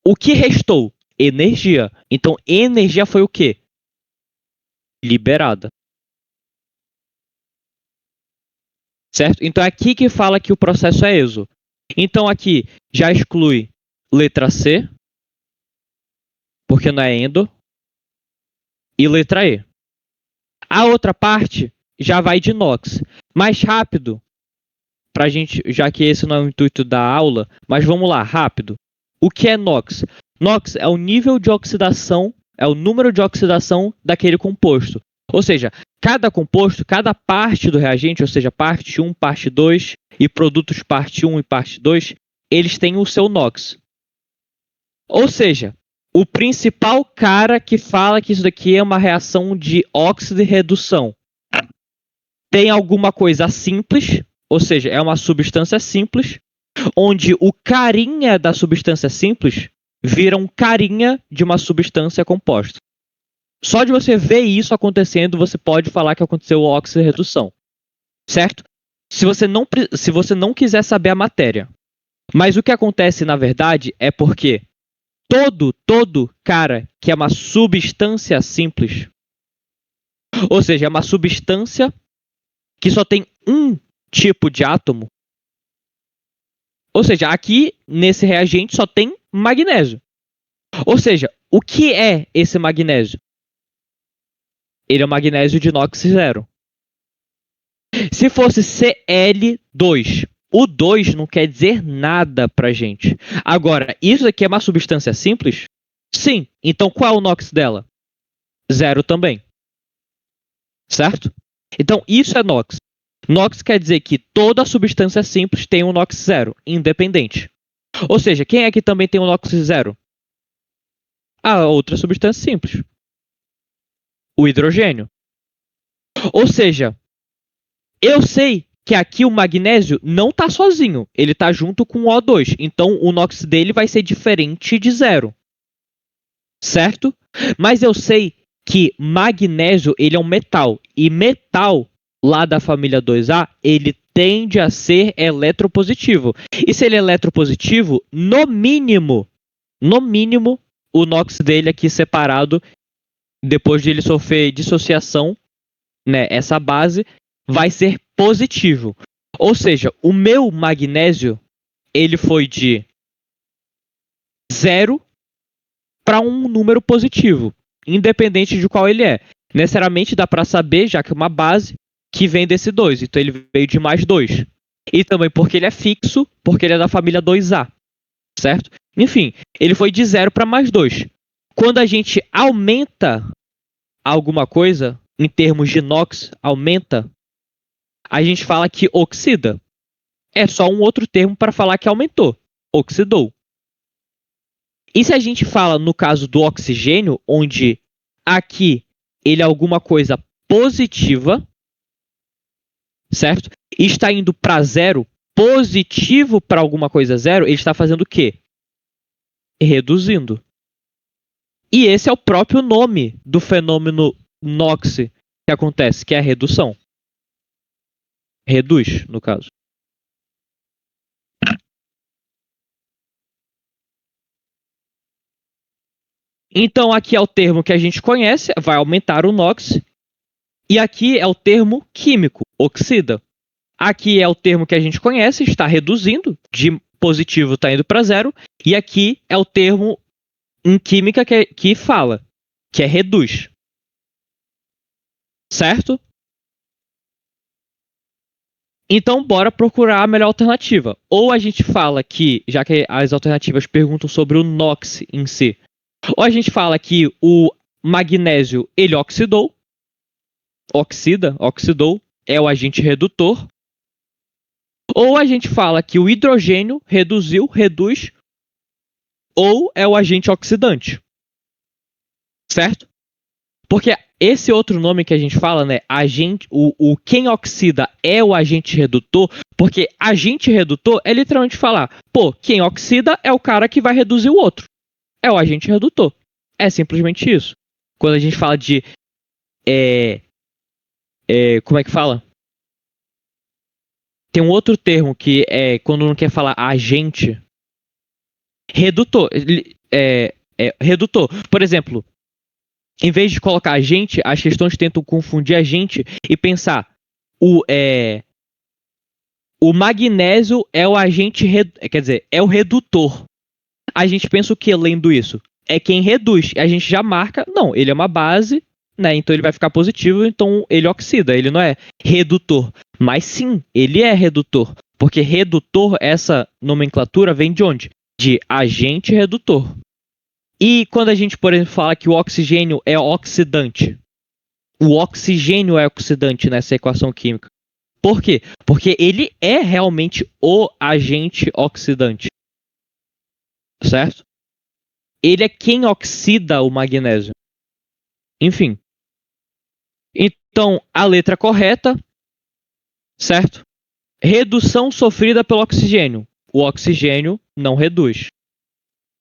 o que restou? Energia. Então energia foi o quê? Liberada. Certo? Então é aqui que fala que o processo é exo. Então aqui já exclui letra C, porque não é endo, e letra E. A outra parte já vai de inox. Mais rápido, pra gente, já que esse não é o intuito da aula, mas vamos lá, rápido. O que é NOx? NOx é o nível de oxidação, é o número de oxidação daquele composto. Ou seja, cada composto, cada parte do reagente, ou seja, parte 1, parte 2 e produtos parte 1 e parte 2, eles têm o seu NOx. Ou seja, o principal cara que fala que isso daqui é uma reação de óxido e redução tem alguma coisa simples, ou seja, é uma substância simples, onde o carinha da substância simples vira um carinha de uma substância composta. Só de você ver isso acontecendo, você pode falar que aconteceu óxido e redução. Certo? Se você não quiser saber a matéria. Mas o que acontece, na verdade, é porque todo cara que é uma substância simples, ou seja, é uma substância que só tem um tipo de átomo, ou seja, aqui nesse reagente só tem magnésio. Ou seja, o que é esse magnésio? Ele é um magnésio de inox zero. Se fosse Cl2, o 2 não quer dizer nada pra gente. Agora, isso aqui é uma substância simples? Sim. Então qual é o NOx dela? 0 também. Certo? Então isso é NOx. NOx quer dizer que toda substância simples tem um NOx 0, independente. Ou seja, quem aqui também tem um NOx 0? A outra substância simples. O hidrogênio. Ou seja, eu sei que aqui o magnésio não está sozinho, ele está junto com o O2. Então o NOx dele vai ser diferente de 0. Certo? Mas eu sei que magnésio ele é um metal. E metal, lá da família 2A, ele tende a ser eletropositivo. E se ele é eletropositivo, no mínimo, o NOx dele aqui separado, depois de ele sofrer dissociação, né, essa base, vai ser positivo. Ou seja, o meu magnésio, ele foi de 0 para um número positivo, independente de qual ele é. Necessariamente dá para saber, já que é uma base que vem desse 2. Então ele veio de mais 2. E também porque ele é fixo, porque ele é da família 2A. Certo? Enfim, ele foi de 0 para mais 2. Quando a gente aumenta alguma coisa, em termos de NOx, aumenta, a gente fala que oxida. É só um outro termo para falar que aumentou. Oxidou. E se a gente fala no caso do oxigênio, onde aqui ele é alguma coisa positiva, certo? E está indo para 0, positivo para alguma coisa 0, ele está fazendo o quê? Reduzindo. E esse é o próprio nome do fenômeno NOx que acontece, que é a redução. Reduz, no caso. Então aqui é o termo que a gente conhece, vai aumentar o NOx. E aqui é o termo químico, oxida. Aqui é o termo que a gente conhece, está reduzindo, de positivo está indo para 0. E aqui é o termo em química que fala, que é reduz. Certo? Então, bora procurar a melhor alternativa. Ou a gente fala que, já que as alternativas perguntam sobre o NOx em si, ou a gente fala que o magnésio, ele oxidou, oxidou, é o agente redutor. Ou a gente fala que o hidrogênio reduziu, reduz, ou é o agente oxidante. Certo? Porque esse outro nome que a gente fala, né, quem oxida é o agente redutor, porque agente redutor é literalmente falar, pô, quem oxida é o cara que vai reduzir o outro. É o agente redutor. É simplesmente isso. Quando a gente fala de como é que fala? Tem um outro termo que é quando não quer falar agente. Redutor. Redutor. Por exemplo, em vez de colocar agente, as questões tentam confundir agente e pensar o magnésio é o agente, quer dizer, é o redutor. A gente pensa o que lendo isso? É quem reduz. A gente já marca, não, ele é uma base, né? Então ele vai ficar positivo, então ele oxida, ele não é redutor. Mas sim, ele é redutor. Porque redutor, essa nomenclatura vem de onde? De agente redutor. E quando a gente, por exemplo, fala que o oxigênio é oxidante, o oxigênio é oxidante nessa equação química. Por quê? Porque ele é realmente o agente oxidante. Certo? Ele é quem oxida o magnésio. Enfim. Então, a letra correta, certo? Redução sofrida pelo oxigênio. O oxigênio não reduz.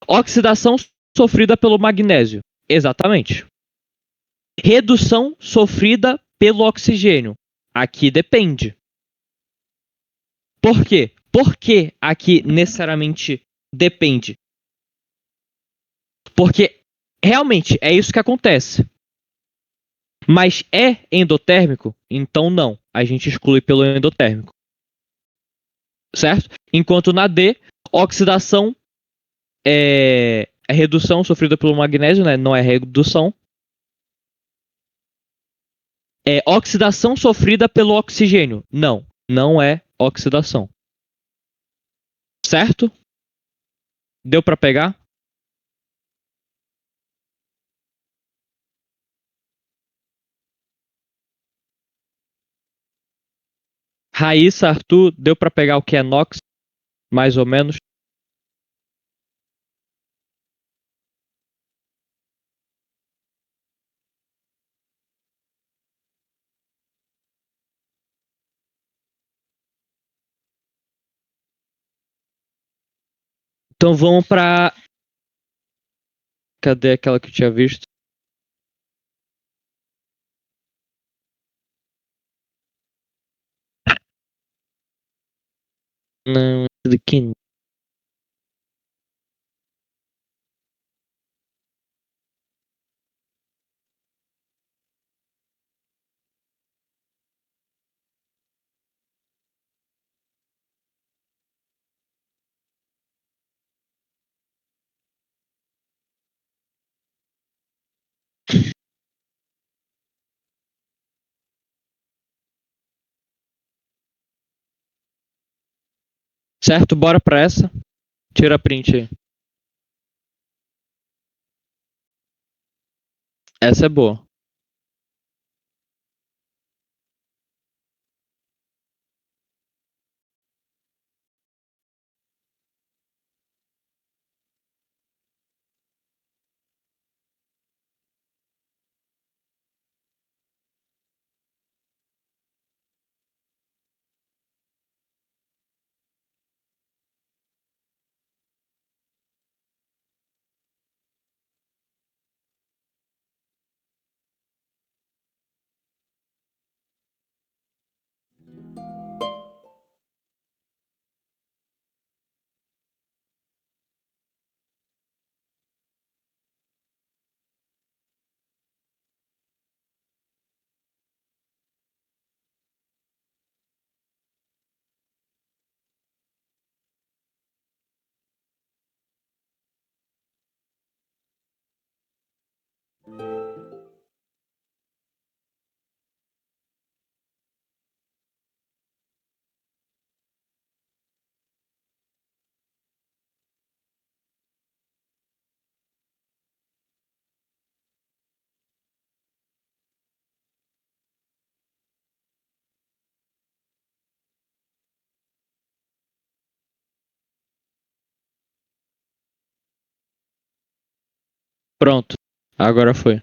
Oxidação sofrida pelo magnésio. Exatamente. Redução sofrida pelo oxigênio. Aqui depende. Por quê? Por que aqui necessariamente depende? Porque realmente é isso que acontece. Mas é endotérmico? Então não. A gente exclui pelo endotérmico. Certo? Enquanto na D, oxidação é redução sofrida pelo magnésio, né? Não é redução. É oxidação sofrida pelo oxigênio. Não, não é oxidação. Certo? Deu para pegar? Raíssa, Arthur, deu para pegar o que é NOx, mais ou menos? Então vamos para. Cadê aquela que eu tinha visto? Não, esse daqui não. Certo, bora pra essa. Tira a print aí. Essa é boa. Pronto. Agora foi.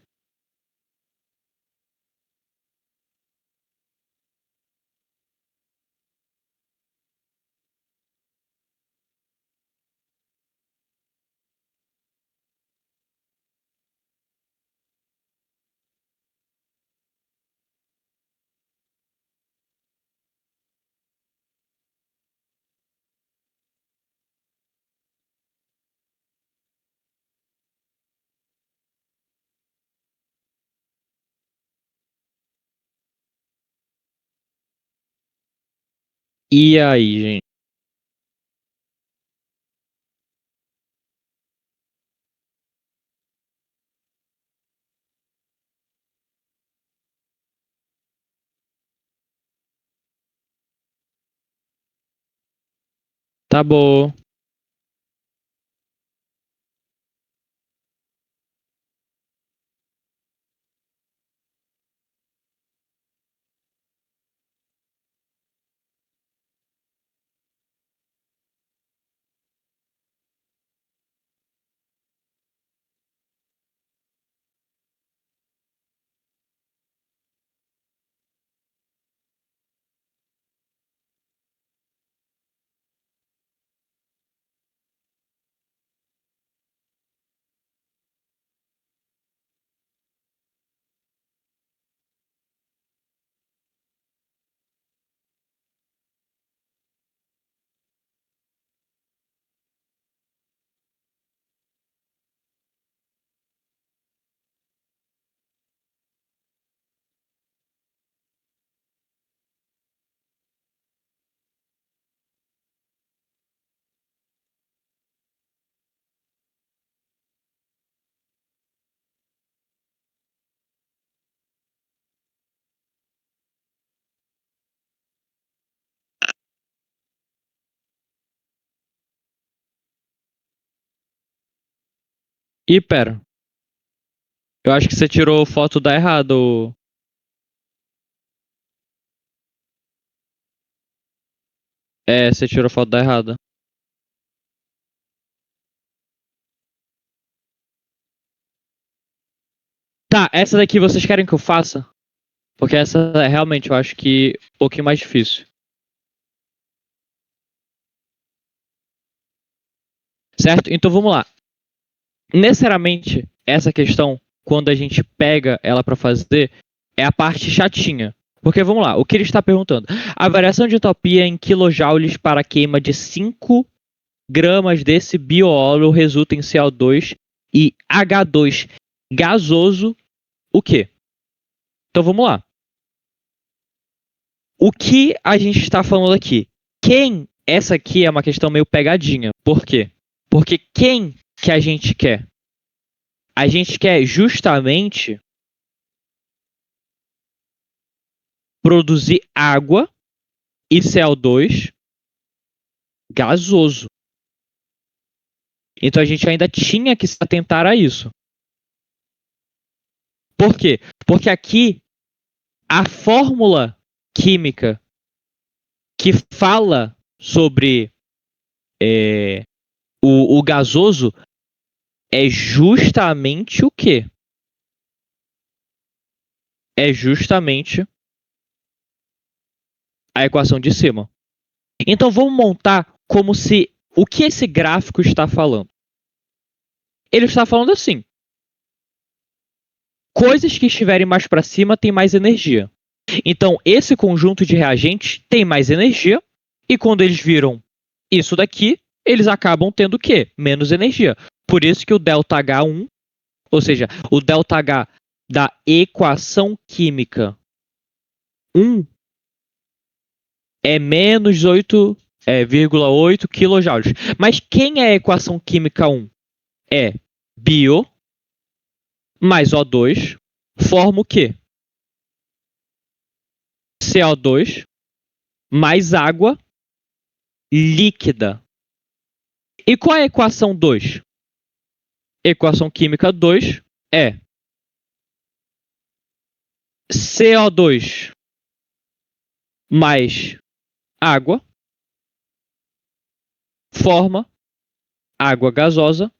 E aí, gente? Tá bom. Ih, pera. Eu acho que você tirou foto da errada. É, você tirou foto da errada. Tá, essa daqui vocês querem que eu faça? Porque essa é realmente eu acho que um pouquinho mais difícil. Certo? Então vamos lá. Necessariamente, essa questão, quando a gente pega ela para fazer, é a parte chatinha. Porque vamos lá, o que ele está perguntando? A variação de entropia em kilojoules para a queima de 5 gramas desse bioóleo resulta em CO2 e H2 gasoso, o quê? Então vamos lá. O que a gente está falando aqui? Essa aqui é uma questão meio pegadinha. Por quê? Porque quem que a gente quer? A gente quer justamente produzir água e CO2 gasoso. Então a gente ainda tinha que se atentar a isso. Por quê? Porque aqui a fórmula química que fala sobre o gasoso é justamente o quê? É justamente a equação de cima. Então vamos montar como se o que esse gráfico está falando. Ele está falando assim: coisas que estiverem mais para cima têm mais energia. Então esse conjunto de reagentes tem mais energia e quando eles viram isso daqui, eles acabam tendo o quê? Menos energia. Por isso que o ΔH1, ou seja, o ΔH da equação química 1 é menos 8,8 kJ. Mas quem é a equação química 1? É bio mais O2 forma o quê? CO2 mais água líquida. E qual é a equação 2? Equação química 2 é CO2 mais água forma água gasosa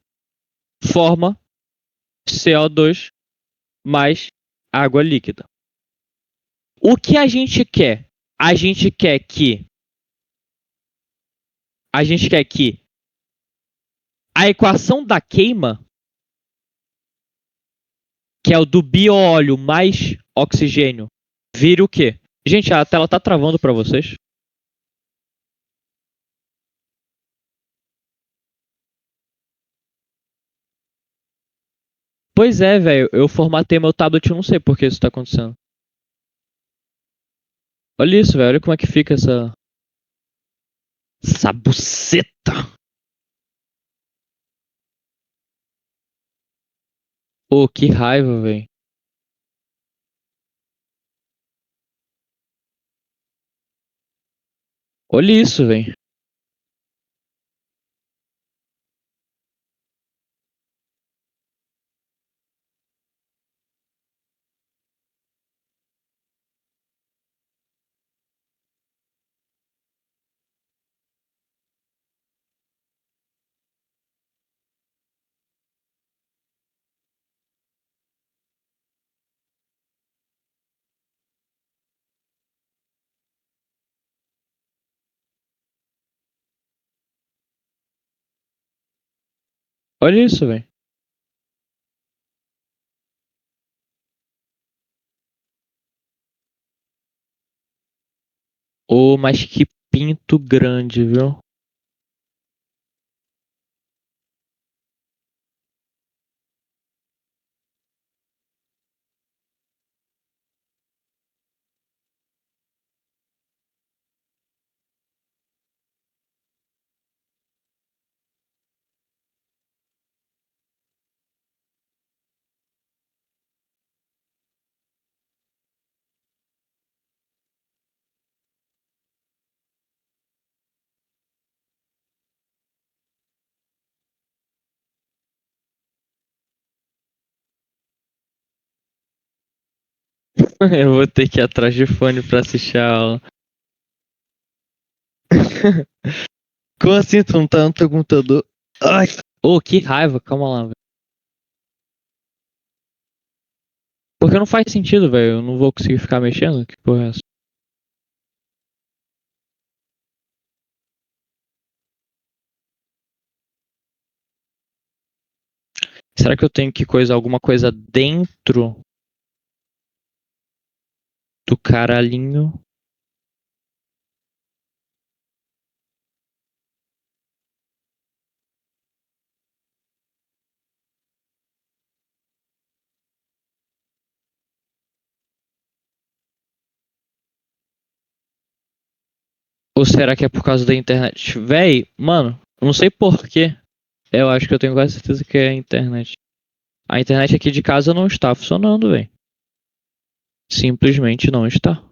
forma CO2 mais água líquida. O que a gente quer? A gente quer que a gente quer que a equação da queima, que é o do bioóleo mais oxigênio, vire o quê? Gente, a tela tá travando para vocês. Pois é, velho, eu formatei meu tablet, eu não sei por que isso tá acontecendo. Olha isso, velho, olha como é que fica essa buceta. Pô, que raiva, velho. Olha isso, velho. Olha isso, velho. Ô, mas que pinto grande, viu? Eu vou ter que ir atrás de fone pra assistir a aula. Como assim tu não tá no teu computador? Ai. Ô, que raiva, calma lá, velho. Porque não faz sentido, velho. Eu não vou conseguir ficar mexendo. Que porra é essa? Será que eu tenho que coisar alguma coisa dentro do caralhinho? Ou será que é por causa da internet? Véi, mano, eu não sei porquê. Eu acho que eu tenho quase certeza que é a internet. A internet aqui de casa não está funcionando, véi. Simplesmente não está.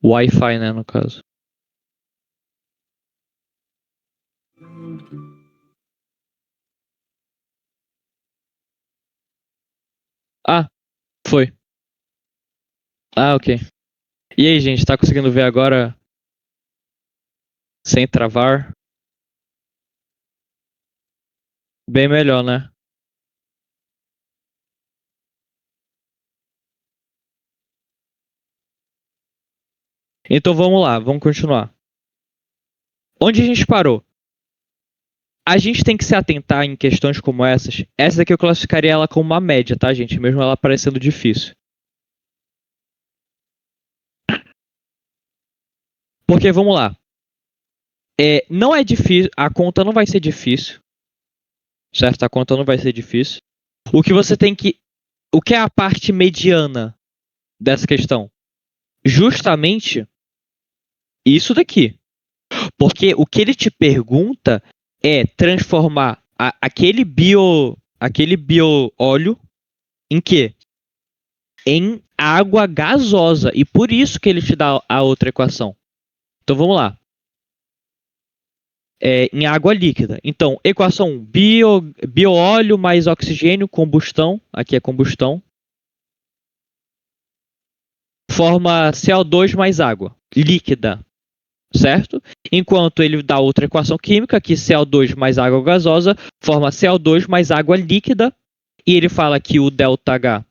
Wi-Fi, né, no caso. Ah, foi. Ah, ok. E aí, gente, tá conseguindo ver agora sem travar? Bem melhor, né? Então vamos lá, vamos continuar. Onde a gente parou? A gente tem que se atentar em questões como essas. Essa daqui eu classificaria ela como uma média, tá, gente? Mesmo ela parecendo difícil. Porque, vamos lá. Não é difícil, a conta não vai ser difícil, certo? A conta não vai ser difícil. O que você tem que. O que é a parte mediana dessa questão? Justamente isso daqui. Porque o que ele te pergunta é transformar aquele bio-óleo em quê? Em água gasosa. E por isso que ele te dá a outra equação. Então vamos lá. Em água líquida. Então, equação 1, bio-óleo mais oxigênio, combustão. Aqui é combustão. Forma CO2 mais água líquida. Certo? Enquanto ele dá outra equação química, que CO2 mais água gasosa forma CO2 mais água líquida, e ele fala que o ΔH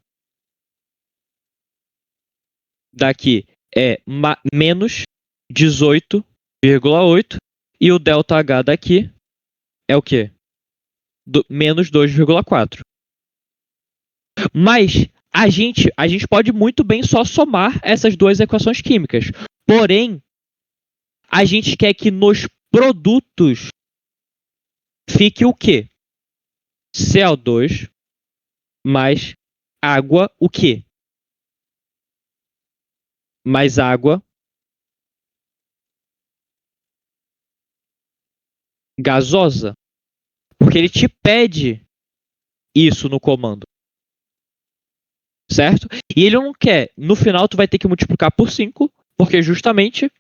daqui é menos 18,8 e o ΔH daqui é o quê? Menos 2,4. Mas a gente pode muito bem só somar essas duas equações químicas. Porém, a gente quer que nos produtos fique o quê? CO2 mais água, o quê? Mais água gasosa. Porque ele te pede isso no comando. Certo? E ele não quer. No final, tu vai ter que multiplicar por 5, porque justamente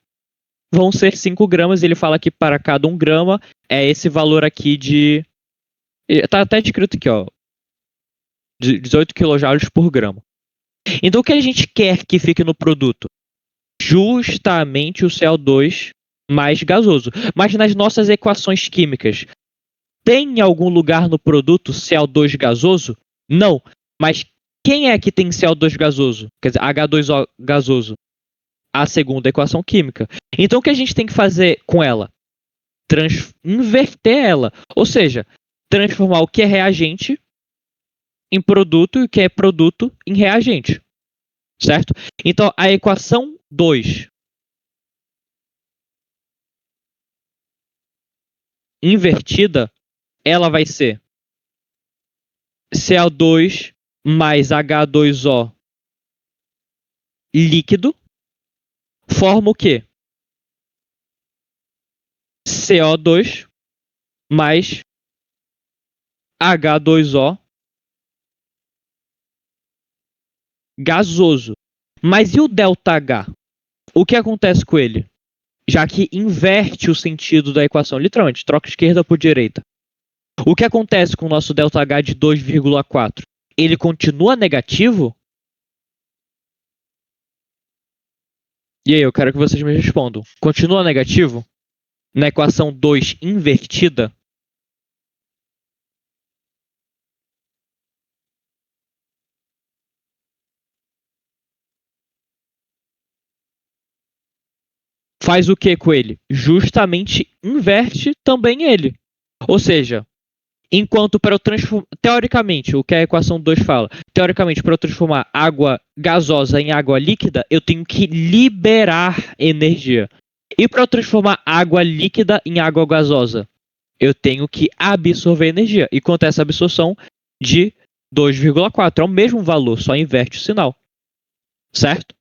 vão ser 5 gramas. Ele fala que para cada 1 grama é esse valor aqui de. Tá até escrito aqui, ó. 18 kJ por grama. Então o que a gente quer que fique no produto? Justamente o CO2 mais gasoso. Mas nas nossas equações químicas, tem em algum lugar no produto CO2 gasoso? Não. Mas quem é que tem CO2 gasoso? Quer dizer, H2O gasoso? A segunda equação química. Então o que a gente tem que fazer com ela? Inverter ela. Ou seja, transformar o que é reagente em produto e o que é produto em reagente. Certo? Então a equação 2 invertida, ela vai ser CO2 mais H2O líquido forma o quê? CO2 mais H2O gasoso. Mas e o ΔH? O que acontece com ele? Já que inverte o sentido da equação, literalmente, troca esquerda por direita. O que acontece com o nosso ΔH de 2,4? Ele continua negativo? E aí, eu quero que vocês me respondam. Continua negativo? Na equação 2 invertida? Faz o que com ele? Justamente inverte também ele. Ou seja, enquanto para eu transformar. Teoricamente, o que a equação 2 fala? Teoricamente, para eu transformar água gasosa em água líquida, eu tenho que liberar energia. E para eu transformar água líquida em água gasosa, eu tenho que absorver energia. E quanto é essa absorção? De 2,4. É o mesmo valor, só inverte o sinal. Certo?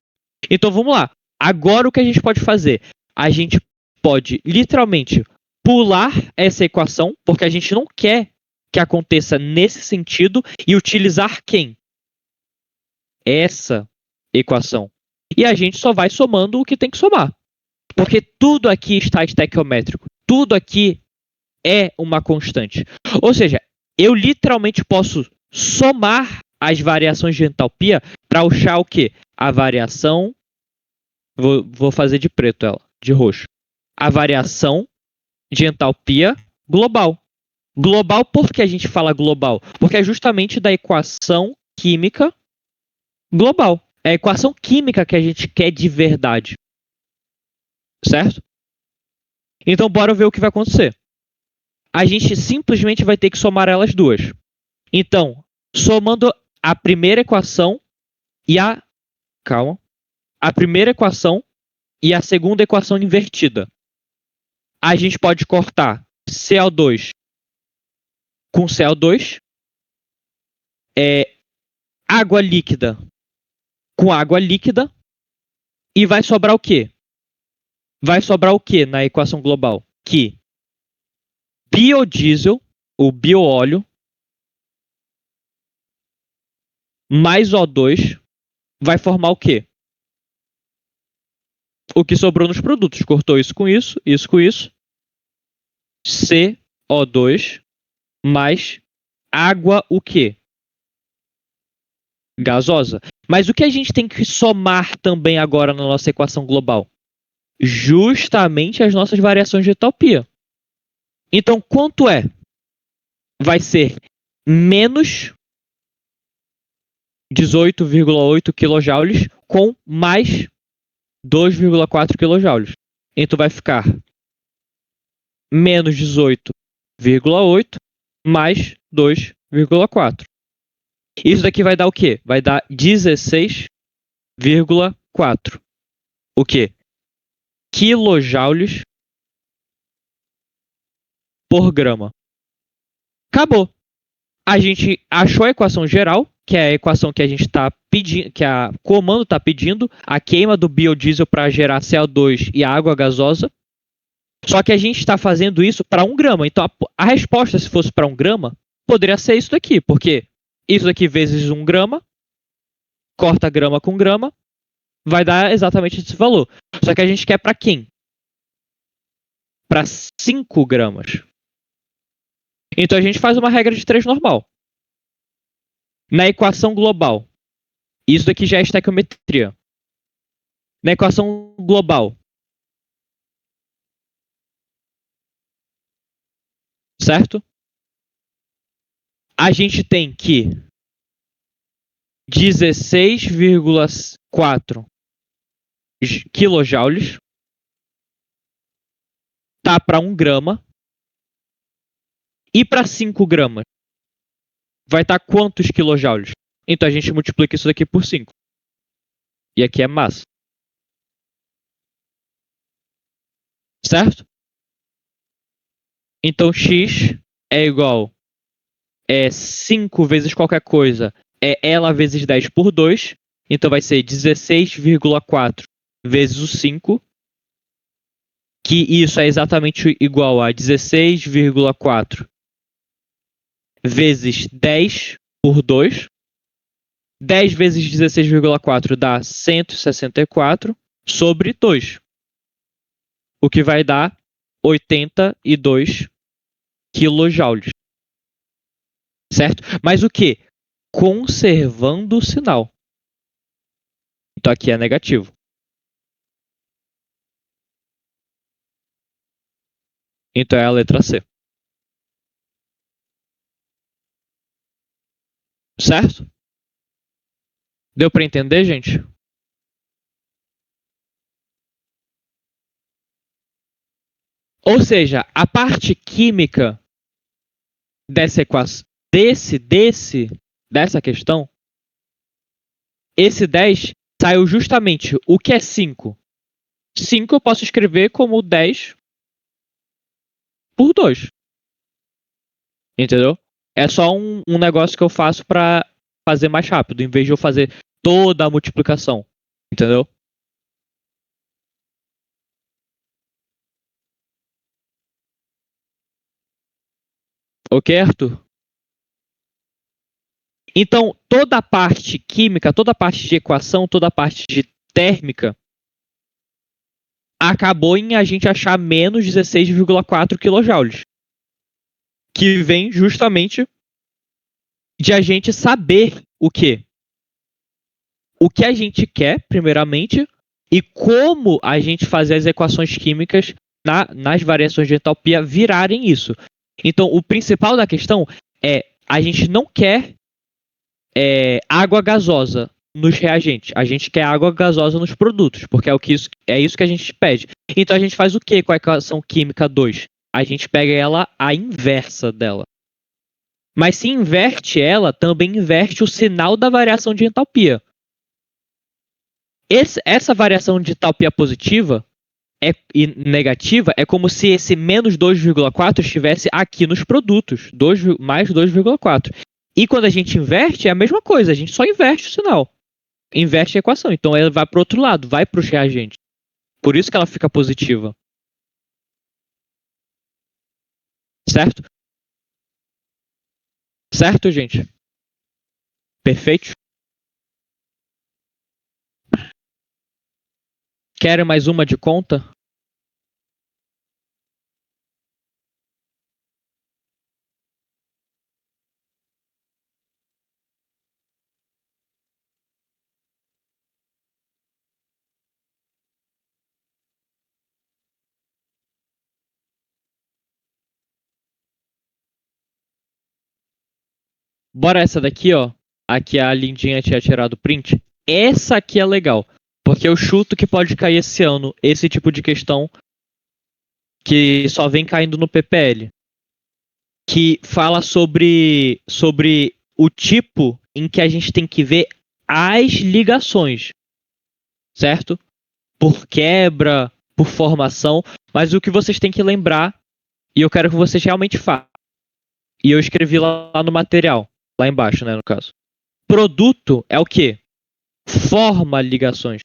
Então vamos lá. Agora o que a gente pode fazer? A gente pode literalmente pular essa equação, porque a gente não quer que aconteça nesse sentido, e utilizar quem? Essa equação. E a gente só vai somando o que tem que somar. Porque tudo aqui está estequiométrico. Tudo aqui é uma constante. Ou seja, eu literalmente posso somar as variações de entalpia para achar o quê? A variação. Vou fazer de preto ela, de roxo. A variação de entalpia global. Global, por que a gente fala global? Porque é justamente da equação química global. É a equação química que a gente quer de verdade. Certo? Então, bora ver o que vai acontecer. A gente simplesmente vai ter que somar elas duas. Então, somando a primeira equação e a. Calma. A primeira equação e a segunda equação invertida. A gente pode cortar CO2 com CO2, água líquida com água líquida, e vai sobrar o quê? Vai sobrar o quê na equação global? Que biodiesel, o bioóleo, mais O2 vai formar o quê? O que sobrou nos produtos. Cortou isso com isso, isso com isso. CO2 mais água o quê? Gasosa. Mas o que a gente tem que somar também agora na nossa equação global? Justamente as nossas variações de entalpia. Então, quanto é? Vai ser menos 18,8 kJ com mais 2,4 kJ. Então vai ficar menos 18,8 mais 2,4. Isso daqui vai dar o quê? Vai dar 16,4. O quê? Quilojoules por grama. Acabou. A gente achou a equação geral, que é a equação que a gente está pedindo, que a comando está pedindo, a queima do biodiesel para gerar CO2 e água gasosa. Só que a gente está fazendo isso para 1 grama. Então a resposta, se fosse para 1 grama, poderia ser isso daqui, porque isso daqui vezes 1 grama, corta grama com grama, vai dar exatamente esse valor. Só que a gente quer para quem? Para 5 gramas. Então a gente faz uma regra de 3 normal. Na equação global, isso daqui já é estequiometria. Na equação global, certo? A gente tem que 16,4 quilojoules tá para 1 grama. E para 5 gramas, vai estar quantos quilojoules? Então a gente multiplica isso daqui por 5. E aqui é massa. Certo? Então x é igual 5 vezes qualquer coisa é ela vezes 10 por 2. Então vai ser 16,4 vezes o 5. Que isso é exatamente igual a 16,4 vezes 10 por 2. 10 vezes 16,4 dá 164 sobre 2. O que vai dar 82 quilojoules. Certo? Mas o que? Conservando o sinal. Então aqui é negativo. Então é a letra C. Certo? Deu para entender, gente? Ou seja, a parte química dessa equação, dessa questão, esse 10 saiu justamente o que é 5. 5 eu posso escrever como 10 por 2. Entendeu? É só um negócio que eu faço para fazer mais rápido, em vez de eu fazer toda a multiplicação. Entendeu? Ok, Arthur? Então, toda a parte química, toda a parte de equação, toda a parte de térmica acabou em a gente achar menos 16,4 kJ, que vem justamente de a gente saber o quê? O que a gente quer, primeiramente, e como a gente fazer as equações químicas nas variações de entalpia virarem isso. Então, o principal da questão é a gente não quer água gasosa nos reagentes. A gente quer água gasosa nos produtos, porque é isso que a gente pede. Então a gente faz o que com a equação química 2? A gente pega ela a inversa dela. Mas se inverte ela, também inverte o sinal da variação de entalpia. Essa variação de entalpia positiva e negativa é como se esse menos 2,4 estivesse aqui nos produtos, mais 2,4. E quando a gente inverte, é a mesma coisa, a gente só inverte o sinal. Inverte a equação. Então ela vai para o outro lado, vai para os reagentes. Por isso que ela fica positiva. Certo? Certo, gente? Perfeito? Querem mais uma de conta? Bora essa daqui, ó. Aqui a Lindinha tinha tirado o print. Essa aqui é legal. Porque eu chuto que pode cair esse ano esse tipo de questão que só vem caindo no PPL. Que fala sobre o tipo em que a gente tem que ver as ligações, certo? Por quebra, por formação, mas o que vocês têm que lembrar, e eu quero que vocês realmente façam, e eu escrevi lá no material, lá embaixo, né, no caso. Produto é o quê? Forma ligações.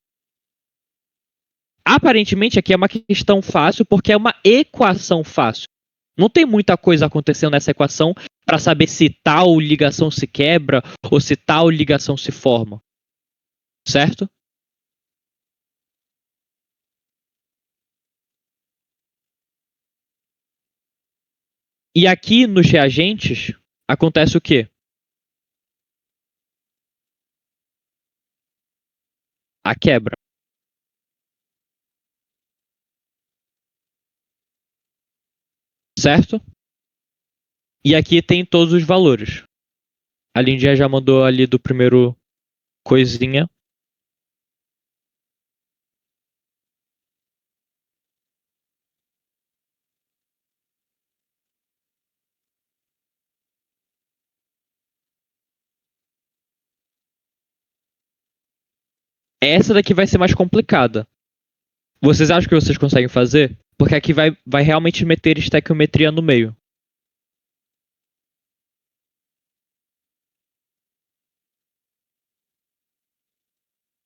Aparentemente aqui é uma questão fácil porque é uma equação fácil. Não tem muita coisa acontecendo nessa equação para saber se tal ligação se quebra ou se tal ligação se forma. Certo? E aqui nos reagentes acontece o quê? A quebra. Certo? E aqui tem todos os valores. A Lindinha já mandou ali do primeiro coisinha. Essa daqui vai ser mais complicada. Vocês acham que vocês conseguem fazer? Porque aqui vai realmente meter estequiometria no meio.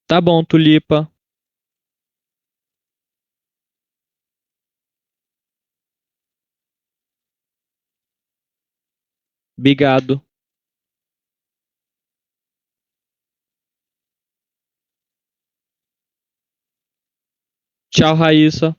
Tá bom, Tulipa. Obrigado. Tchau, Raíssa.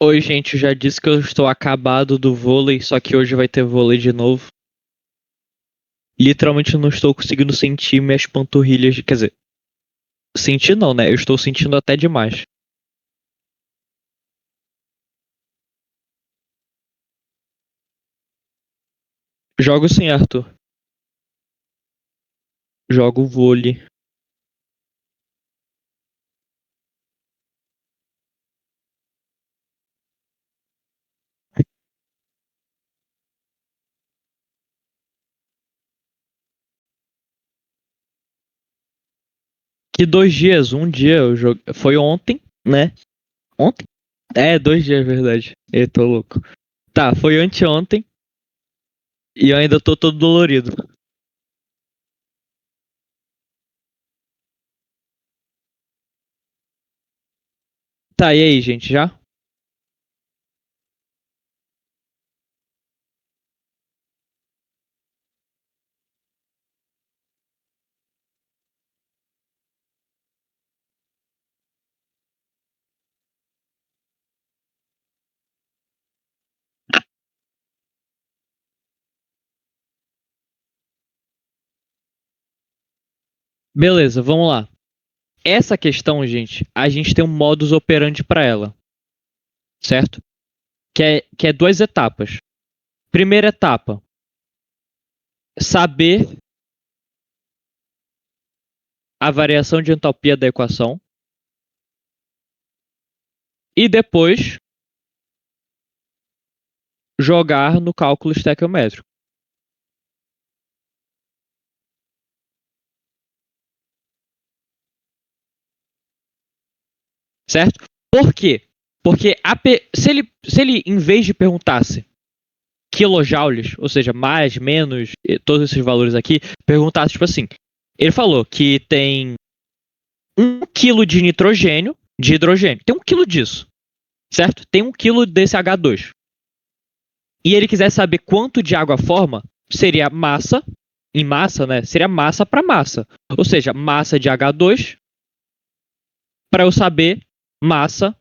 Oi, gente, eu já disse que eu estou acabado do vôlei, só que hoje vai ter vôlei de novo. Literalmente eu não estou conseguindo sentir minhas panturrilhas, quer dizer, sentir não, né? Eu estou sentindo até demais. Jogo sim, Arthur. Jogo vôlei. Que 2 dias? Um dia eu joguei. Foi ontem, né? Ontem? É, 2 dias, é verdade. Eu tô louco. Tá, foi anteontem e eu ainda tô todo dolorido. Tá, e aí, gente, já? Beleza, vamos lá. Essa questão, gente, a gente tem um modus operandi pra ela, certo? Que é 2 etapas. Primeira etapa, saber a variação de entropia da equação. E depois, jogar no cálculo estequiométrico, certo? Por quê? Porque se ele, em vez de perguntasse kilojoules, ou seja, mais, menos, todos esses valores aqui, perguntasse, tipo assim, ele falou que tem 1 quilo de hidrogênio, tem 1 quilo disso, certo? Tem 1 quilo desse H2. E ele quiser saber quanto de água forma, seria massa, em massa, né? Seria massa para massa. Ou seja, massa de H2 para eu saber massa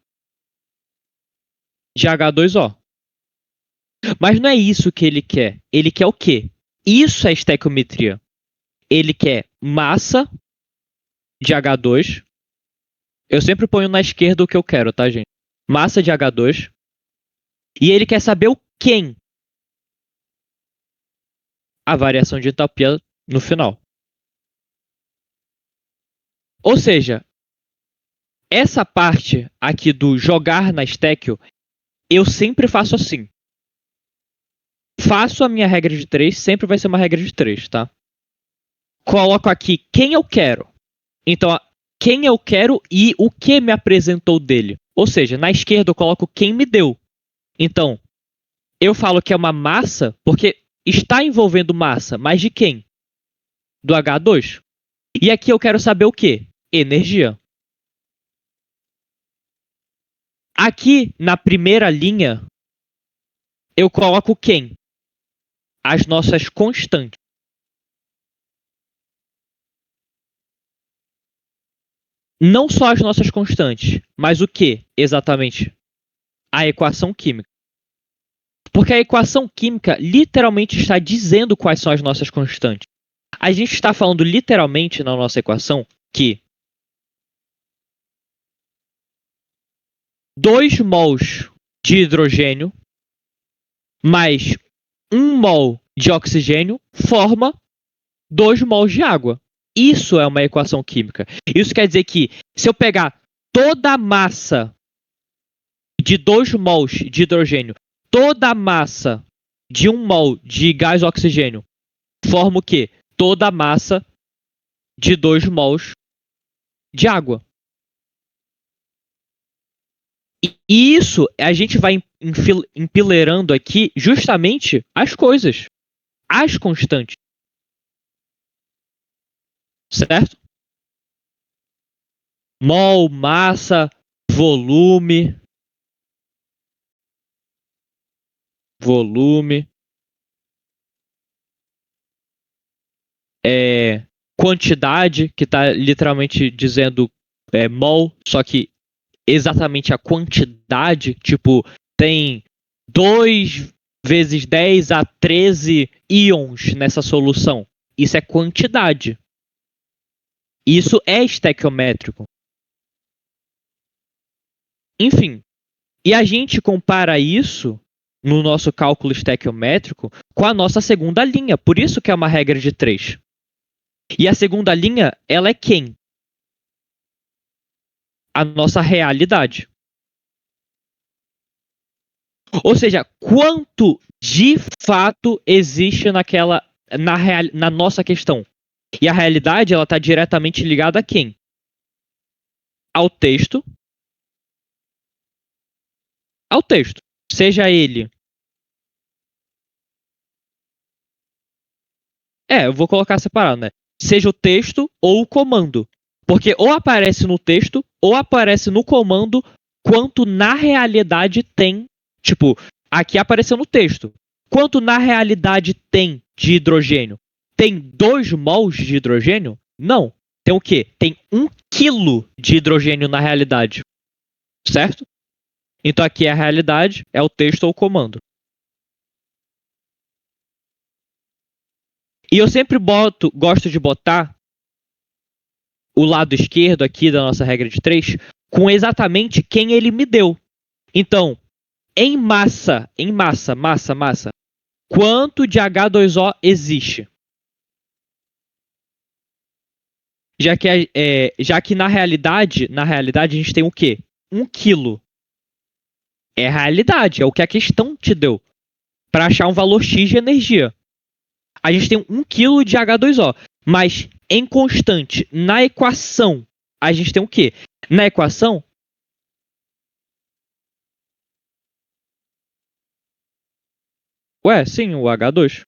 de H2O. Mas não é isso que ele quer. Ele quer o quê? Isso é estequiometria. Ele quer massa de H2. Eu sempre ponho na esquerda o que eu quero, tá, gente? Massa de H2. E ele quer saber o quem? A variação de entropia no final. Ou seja, essa parte aqui do jogar na estéquio, eu sempre faço assim. Faço a minha regra de 3, sempre vai ser uma regra de 3, tá? Coloco aqui quem eu quero. Então, quem eu quero e o que me apresentou dele. Ou seja, na esquerda eu coloco quem me deu. Então, eu falo que é uma massa porque está envolvendo massa, mas de quem? Do H2. E aqui eu quero saber o que? Energia. Aqui na primeira linha, eu coloco quem? As nossas constantes. Não só as nossas constantes, mas o que exatamente? A equação química. Porque a equação química literalmente está dizendo quais são as nossas constantes. A gente está falando literalmente na nossa equação que 2 mols de hidrogênio mais 1 mol de oxigênio forma 2 mols de água. Isso é uma equação química. Isso quer dizer que se eu pegar toda a massa de 2 mols de hidrogênio, toda a massa de 1 mol de gás oxigênio, forma o quê? Toda a massa de 2 mols de água. E isso a gente vai empilerando aqui justamente as coisas, as constantes, certo? Mol, massa, volume, volume, quantidade, que está literalmente dizendo mol, só que exatamente a quantidade, tipo, tem 2 vezes 10 a 13 íons nessa solução. Isso é quantidade. Isso é estequiométrico. Enfim, e a gente compara isso no nosso cálculo estequiométrico com a nossa segunda linha. Por isso que é uma regra de 3. E a segunda linha, ela é quem? A nossa realidade. Ou seja, quanto de fato existe na nossa questão. E a realidade, ela está diretamente ligada a quem? Ao texto. Ao texto. Seja ele... eu vou colocar separado, né? Seja o texto ou o comando. Porque ou aparece no texto, ou aparece no comando, quanto na realidade tem. Tipo, aqui apareceu no texto. Quanto na realidade tem de hidrogênio? Tem 2 mols de hidrogênio? Não. Tem o quê? Tem 1 quilo de hidrogênio na realidade. Certo? Então aqui é a realidade, é o texto ou o comando. E eu sempre gosto de botar o lado esquerdo aqui da nossa regra de 3 com exatamente quem ele me deu. Então, em massa, quanto de H2O existe? Já que na realidade a gente tem o quê? 1 quilo. É a realidade, é o que a questão te deu. Para achar um valor X de energia. A gente tem 1 quilo de H2O. Mas em constante, na equação, a gente tem o quê? Na equação... Ué, sim, o H2.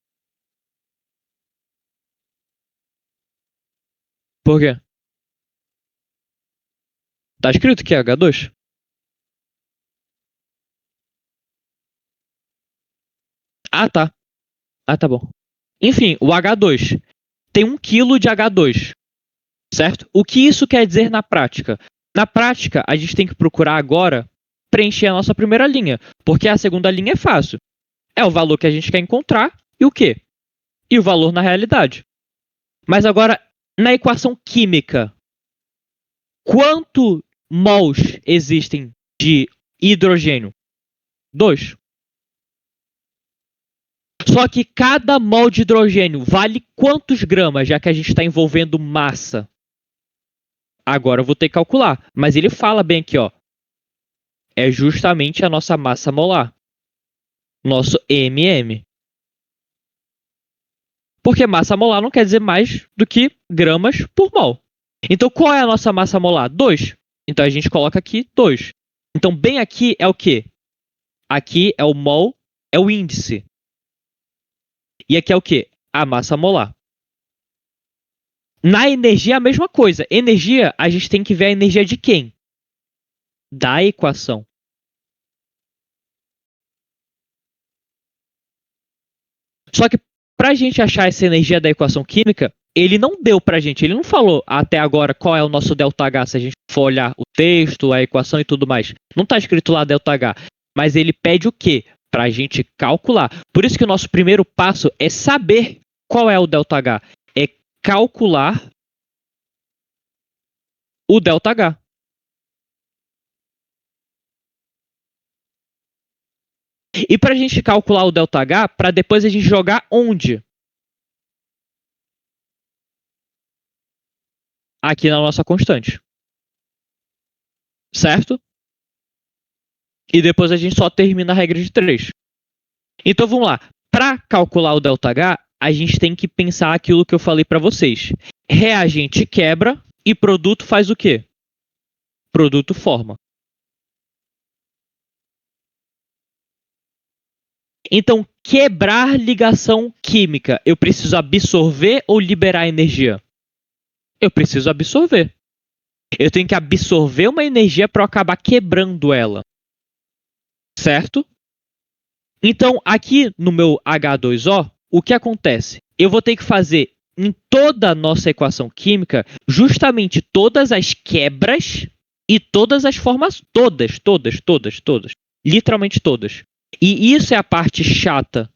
Por quê? Tá escrito que é H2? Ah, tá. Ah, tá bom. Enfim, o H2 tem 1 quilo de H2, certo? O que isso quer dizer na prática? Na prática, a gente tem que procurar agora preencher a nossa primeira linha, porque a segunda linha é fácil. É o valor que a gente quer encontrar e o quê? E o valor na realidade. Mas agora, na equação química, quanto mols existem de hidrogênio? 2. Só que cada mol de hidrogênio vale quantos gramas, já que a gente está envolvendo massa? Agora eu vou ter que calcular. Mas ele fala bem aqui, ó. É justamente a nossa massa molar. Nosso MM. Porque massa molar não quer dizer mais do que gramas por mol. Então qual é a nossa massa molar? 2. Então a gente coloca aqui 2. Então bem aqui é o quê? Aqui é o mol, é o índice. E aqui é o quê? A massa molar. Na energia, a mesma coisa. Energia, a gente tem que ver a energia de quem? Da equação. Só que para a gente achar essa energia da equação química, ele não deu para a gente. Ele não falou até agora qual é o nosso ΔH, se a gente for olhar o texto, a equação e tudo mais. Não está escrito lá ΔH. Mas ele pede o quê? Para a gente calcular. Por isso que o nosso primeiro passo é saber qual é o ΔH. É calcular o ΔH. E para a gente calcular o ΔH, para depois a gente jogar onde? Aqui na nossa constante. Certo? E depois a gente só termina a regra de 3. Então vamos lá. Para calcular o ΔH, a gente tem que pensar aquilo que eu falei para vocês. Reagente quebra e produto faz o quê? Produto forma. Então, quebrar ligação química, eu preciso absorver ou liberar energia? Eu preciso absorver. Eu tenho que absorver uma energia para eu acabar quebrando ela. Certo? Então, aqui no meu H2O, o que acontece? Eu vou ter que fazer em toda a nossa equação química justamente todas as quebras E todas as formas, todas. Literalmente todas. E isso é a parte chata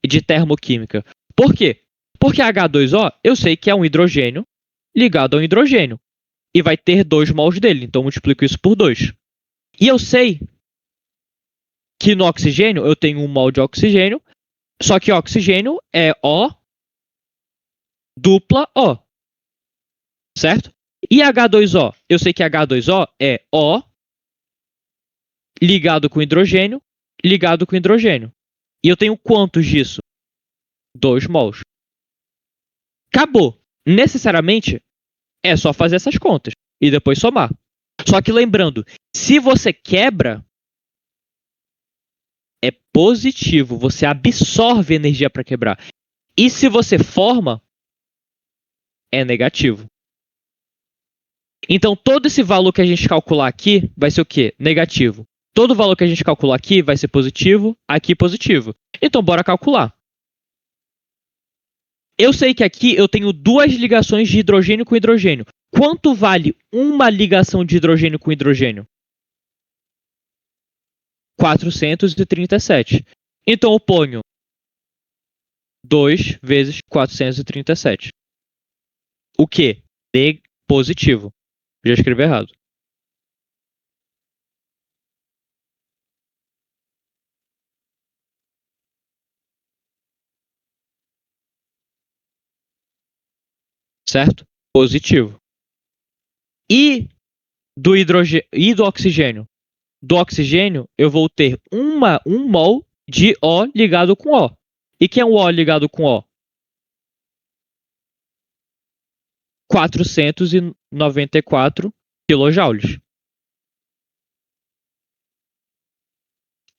de termoquímica. Por quê? Porque H2O, eu sei que é um hidrogênio ligado a um hidrogênio. E vai ter 2 mols dele, então eu multiplico isso por 2. E eu sei que no oxigênio eu tenho 1 mol de oxigênio, só que oxigênio é O dupla O. Certo? E H2O? Eu sei que H2O é O ligado com hidrogênio, ligado com hidrogênio. E eu tenho quantos disso? 2 mols. Acabou. Necessariamente, é só fazer essas contas e depois somar. Só que lembrando, se você quebra, é positivo. Você absorve energia para quebrar. E se você forma, é negativo. Então, todo esse valor que a gente calcular aqui vai ser o quê? Negativo. Todo valor que a gente calcular aqui vai ser positivo, aqui positivo. Então, bora calcular. Eu sei que aqui eu tenho 2 ligações de hidrogênio com hidrogênio. Quanto vale uma ligação de hidrogênio com hidrogênio? 437. Então, eu ponho 2 vezes 437. O quê? Positivo. Já escrevi errado. Certo? Positivo. E do hidrogênio e do oxigênio? Do oxigênio, eu vou ter 1 mol de O ligado com O. E que é um O ligado com O? 494 kJ.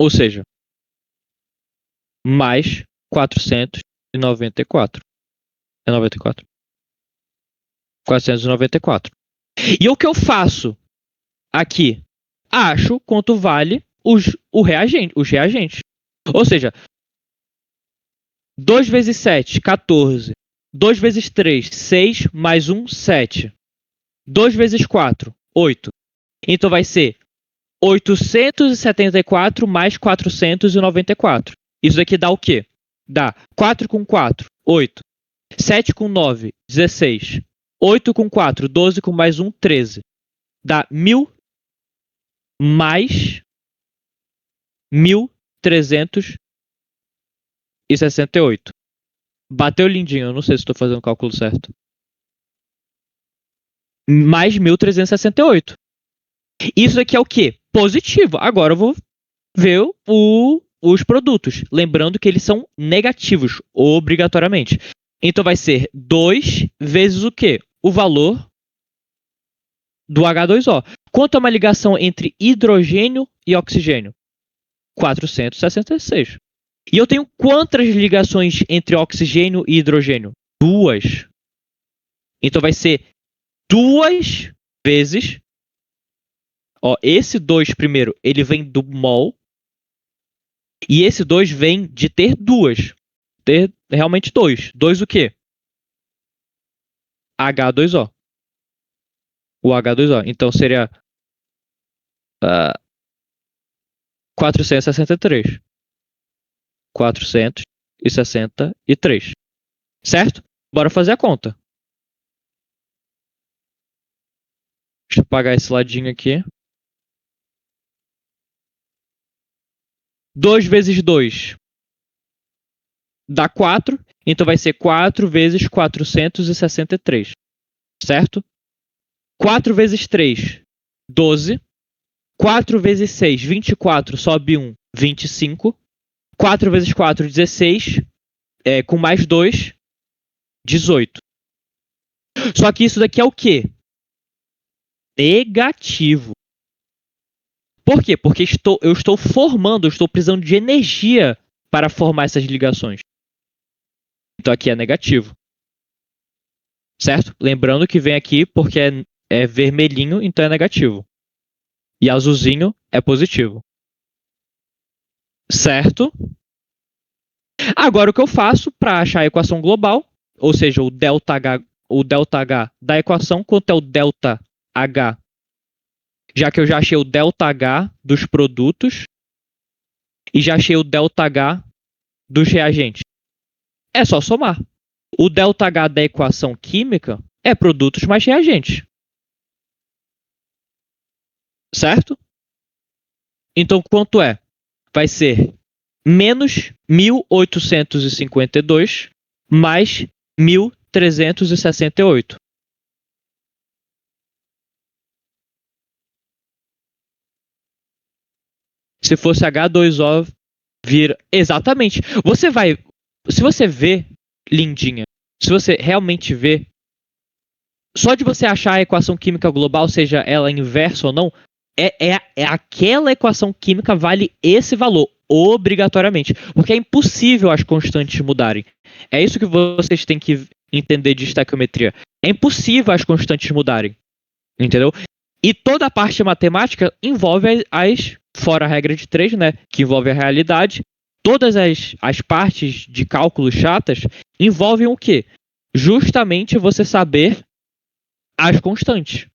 Ou seja, mais 494. É 94? 494. E o que eu faço aqui? Acho quanto vale os reagentes. Ou seja, 2 vezes 7, 14. 2 vezes 3, 6, mais 1, 7. 2 vezes 4, 8. Então vai ser 874 mais 494. Isso daqui dá o quê? Dá 4 com 4, 8. 7 com 9, 16. 8 com 4, 12 com mais 1, 13. Dá 1.000 mais 1.368. Bateu lindinho, eu não sei se estou fazendo o cálculo certo. Mais 1.368. Isso aqui é o quê? Positivo. Agora eu vou ver os produtos. Lembrando que eles são negativos, obrigatoriamente. Então vai ser 2 vezes o quê? O valor do H2O. Quanto é uma ligação entre hidrogênio e oxigênio? 466. E eu tenho quantas ligações entre oxigênio e hidrogênio? 2. Então vai ser 2 vezes. Ó, esse 2 primeiro, ele vem do mol. E esse 2 vem de ter 2. Ter realmente 2. 2 o quê? H2O. O H2O. Então seria 463. 463. Certo? Bora fazer a conta. Deixa eu apagar esse ladinho aqui. 2 vezes 2 dá 4. Então vai ser 4 vezes 463. Certo? 4 vezes 3, 12. 4 vezes 6, 24. Sobe 1, 25. 4 vezes 4, 16. Com mais 2, 18. Só que isso daqui é o quê? Negativo. Por quê? Porque eu estou formando, eu estou precisando de energia para formar essas ligações. Então aqui é negativo. Certo? Lembrando que vem aqui porque é vermelhinho, então é negativo. E azulzinho é positivo. Certo? Agora o que eu faço para achar a equação global, ou seja, o ΔH da equação, quanto é o ΔH já que eu já achei o ΔH dos produtos e já achei o ΔH dos reagentes. É só somar. O ΔH da equação química é produtos mais reagentes. Certo? Então, quanto é? Vai ser menos 1852 mais 1368. Se fosse H2O, vira. Exatamente. Você vai. Se você vê, lindinha, se você realmente vê, só de você achar a equação química global, seja ela inversa ou não, é aquela equação química vale esse valor, obrigatoriamente. Porque é impossível as constantes mudarem. É isso que vocês têm que entender de estequiometria. É impossível as constantes mudarem. Entendeu? E toda a parte matemática envolve fora a regra de três, né? Que envolve a realidade. Todas as partes de cálculo chatas envolvem o quê? Justamente você saber as constantes.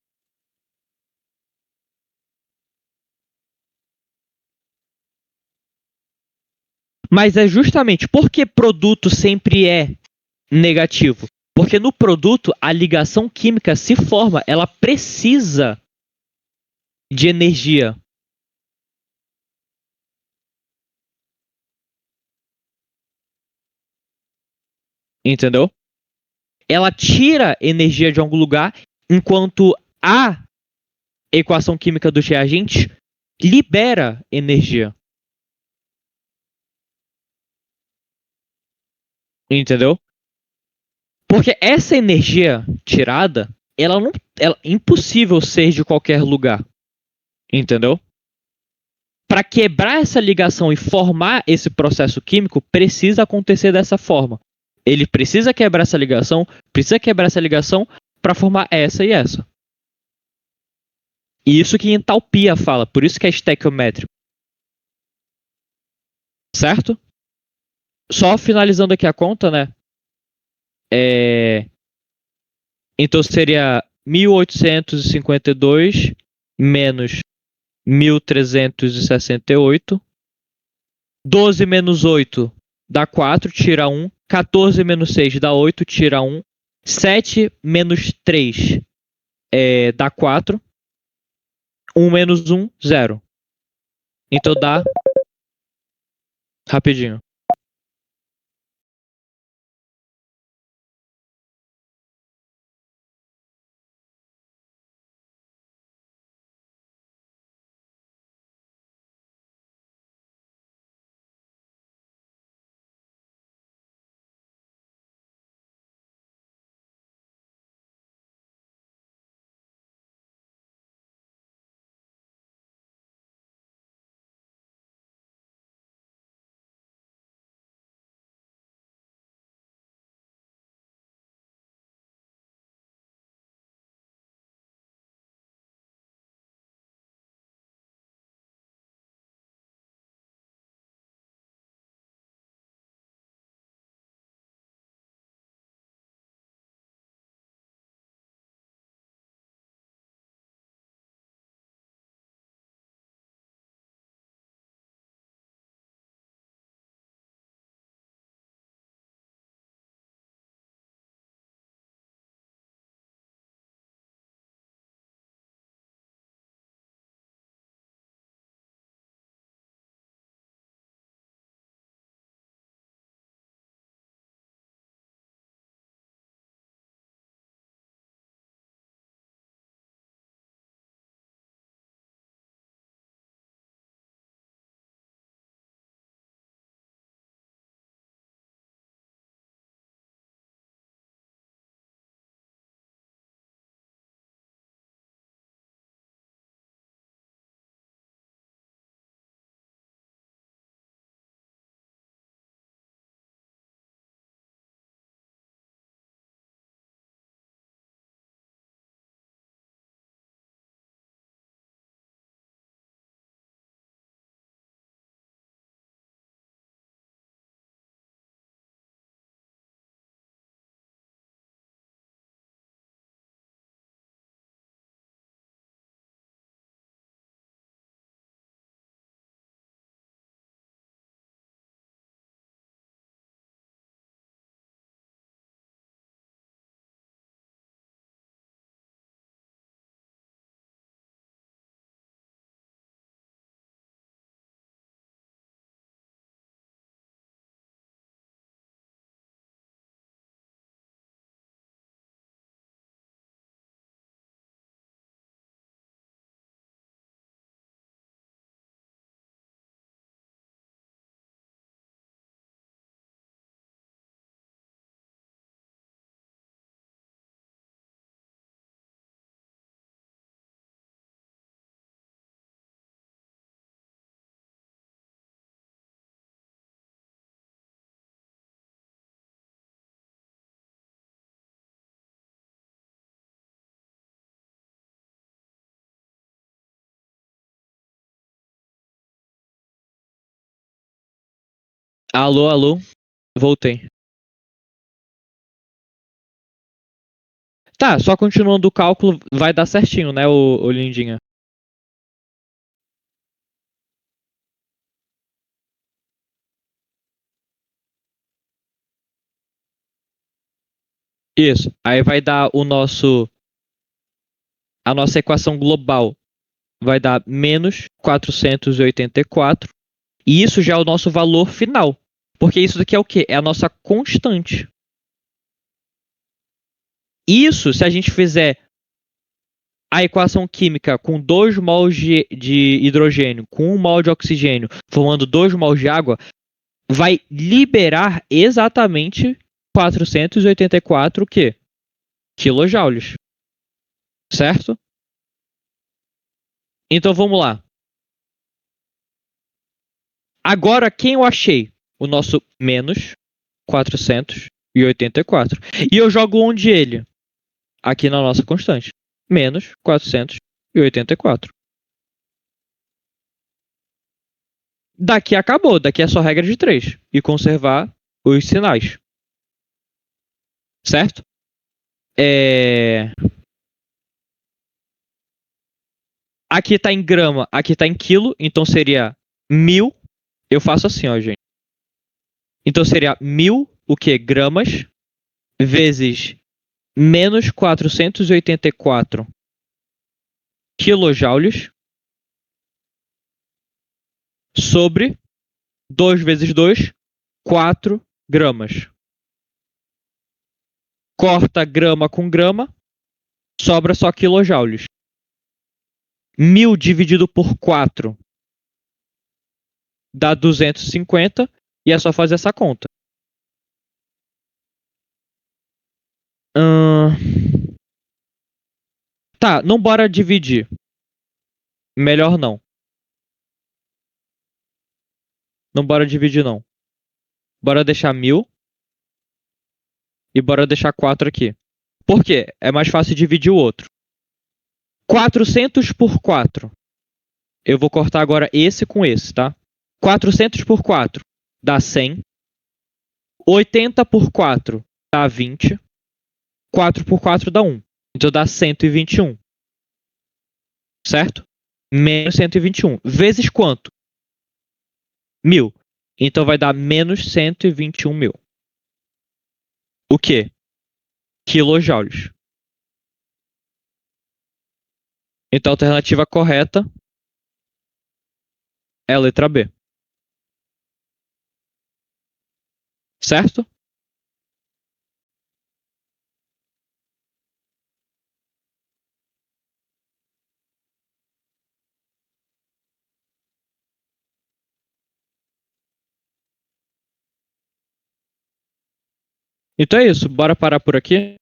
Mas é justamente porque produto sempre é negativo. Porque no produto a ligação química se forma, ela precisa de energia. Entendeu? Ela tira energia de algum lugar, enquanto a equação química dos reagentes libera energia. Entendeu? Porque essa energia tirada, ela não ela é impossível ser de qualquer lugar. Entendeu? Para quebrar essa ligação e formar esse processo químico, precisa acontecer dessa forma. Ele precisa quebrar essa ligação para formar essa e essa. E isso que entalpia fala, por isso que é estequiométrico, certo? Só finalizando aqui a conta, né? É... Então seria 1852 menos 1368. 12 menos 8 dá 4, tira 1. 14 menos 6 dá 8, tira 1. 7 menos 3 dá 4. 1 menos 1, 0. Então dá. Rapidinho. Alô, alô. Voltei. Tá, só continuando o cálculo, vai dar certinho, né, o Lindinha? Isso. Aí vai dar a nossa equação global vai dar menos 484. E isso já é o nosso valor final. Porque isso daqui é o quê? É a nossa constante. Isso, se a gente fizer a equação química com 2 mols de hidrogênio, com 1 mol de oxigênio, formando 2 mols de água, vai liberar exatamente 484 o quê? Kilojoules. Certo? Então vamos lá. Agora, quem eu achei? O nosso menos 484. E eu jogo onde ele? Aqui na nossa constante. Menos 484. Daqui acabou. Daqui é só regra de 3. E conservar os sinais. Certo? Aqui tá em grama, aqui tá em quilo. Então seria 1000. Eu faço assim, ó, gente. Então seria 1000 o que? Gramas vezes menos 484 kilojoules sobre 2 vezes 2, 4 gramas. Corta grama com grama, sobra só kilojoules. 1000 dividido por 4 dá 250 e é só fazer essa conta. Tá, não bora dividir. Melhor não. Não bora dividir não. Bora deixar 1000 e bora deixar 4 aqui. Por quê? É mais fácil dividir o outro. 400 por 4. Eu vou cortar agora esse com esse, tá? 400 por 4 dá 100. 80 por 4 dá 20. 4 por 4 dá 1. Então dá 121. Certo? Menos 121. Vezes quanto? 1000. Então vai dar menos 121 mil. O quê? Kilojoules. Então a alternativa correta é a letra B. Certo? Então é isso. Bora parar por aqui.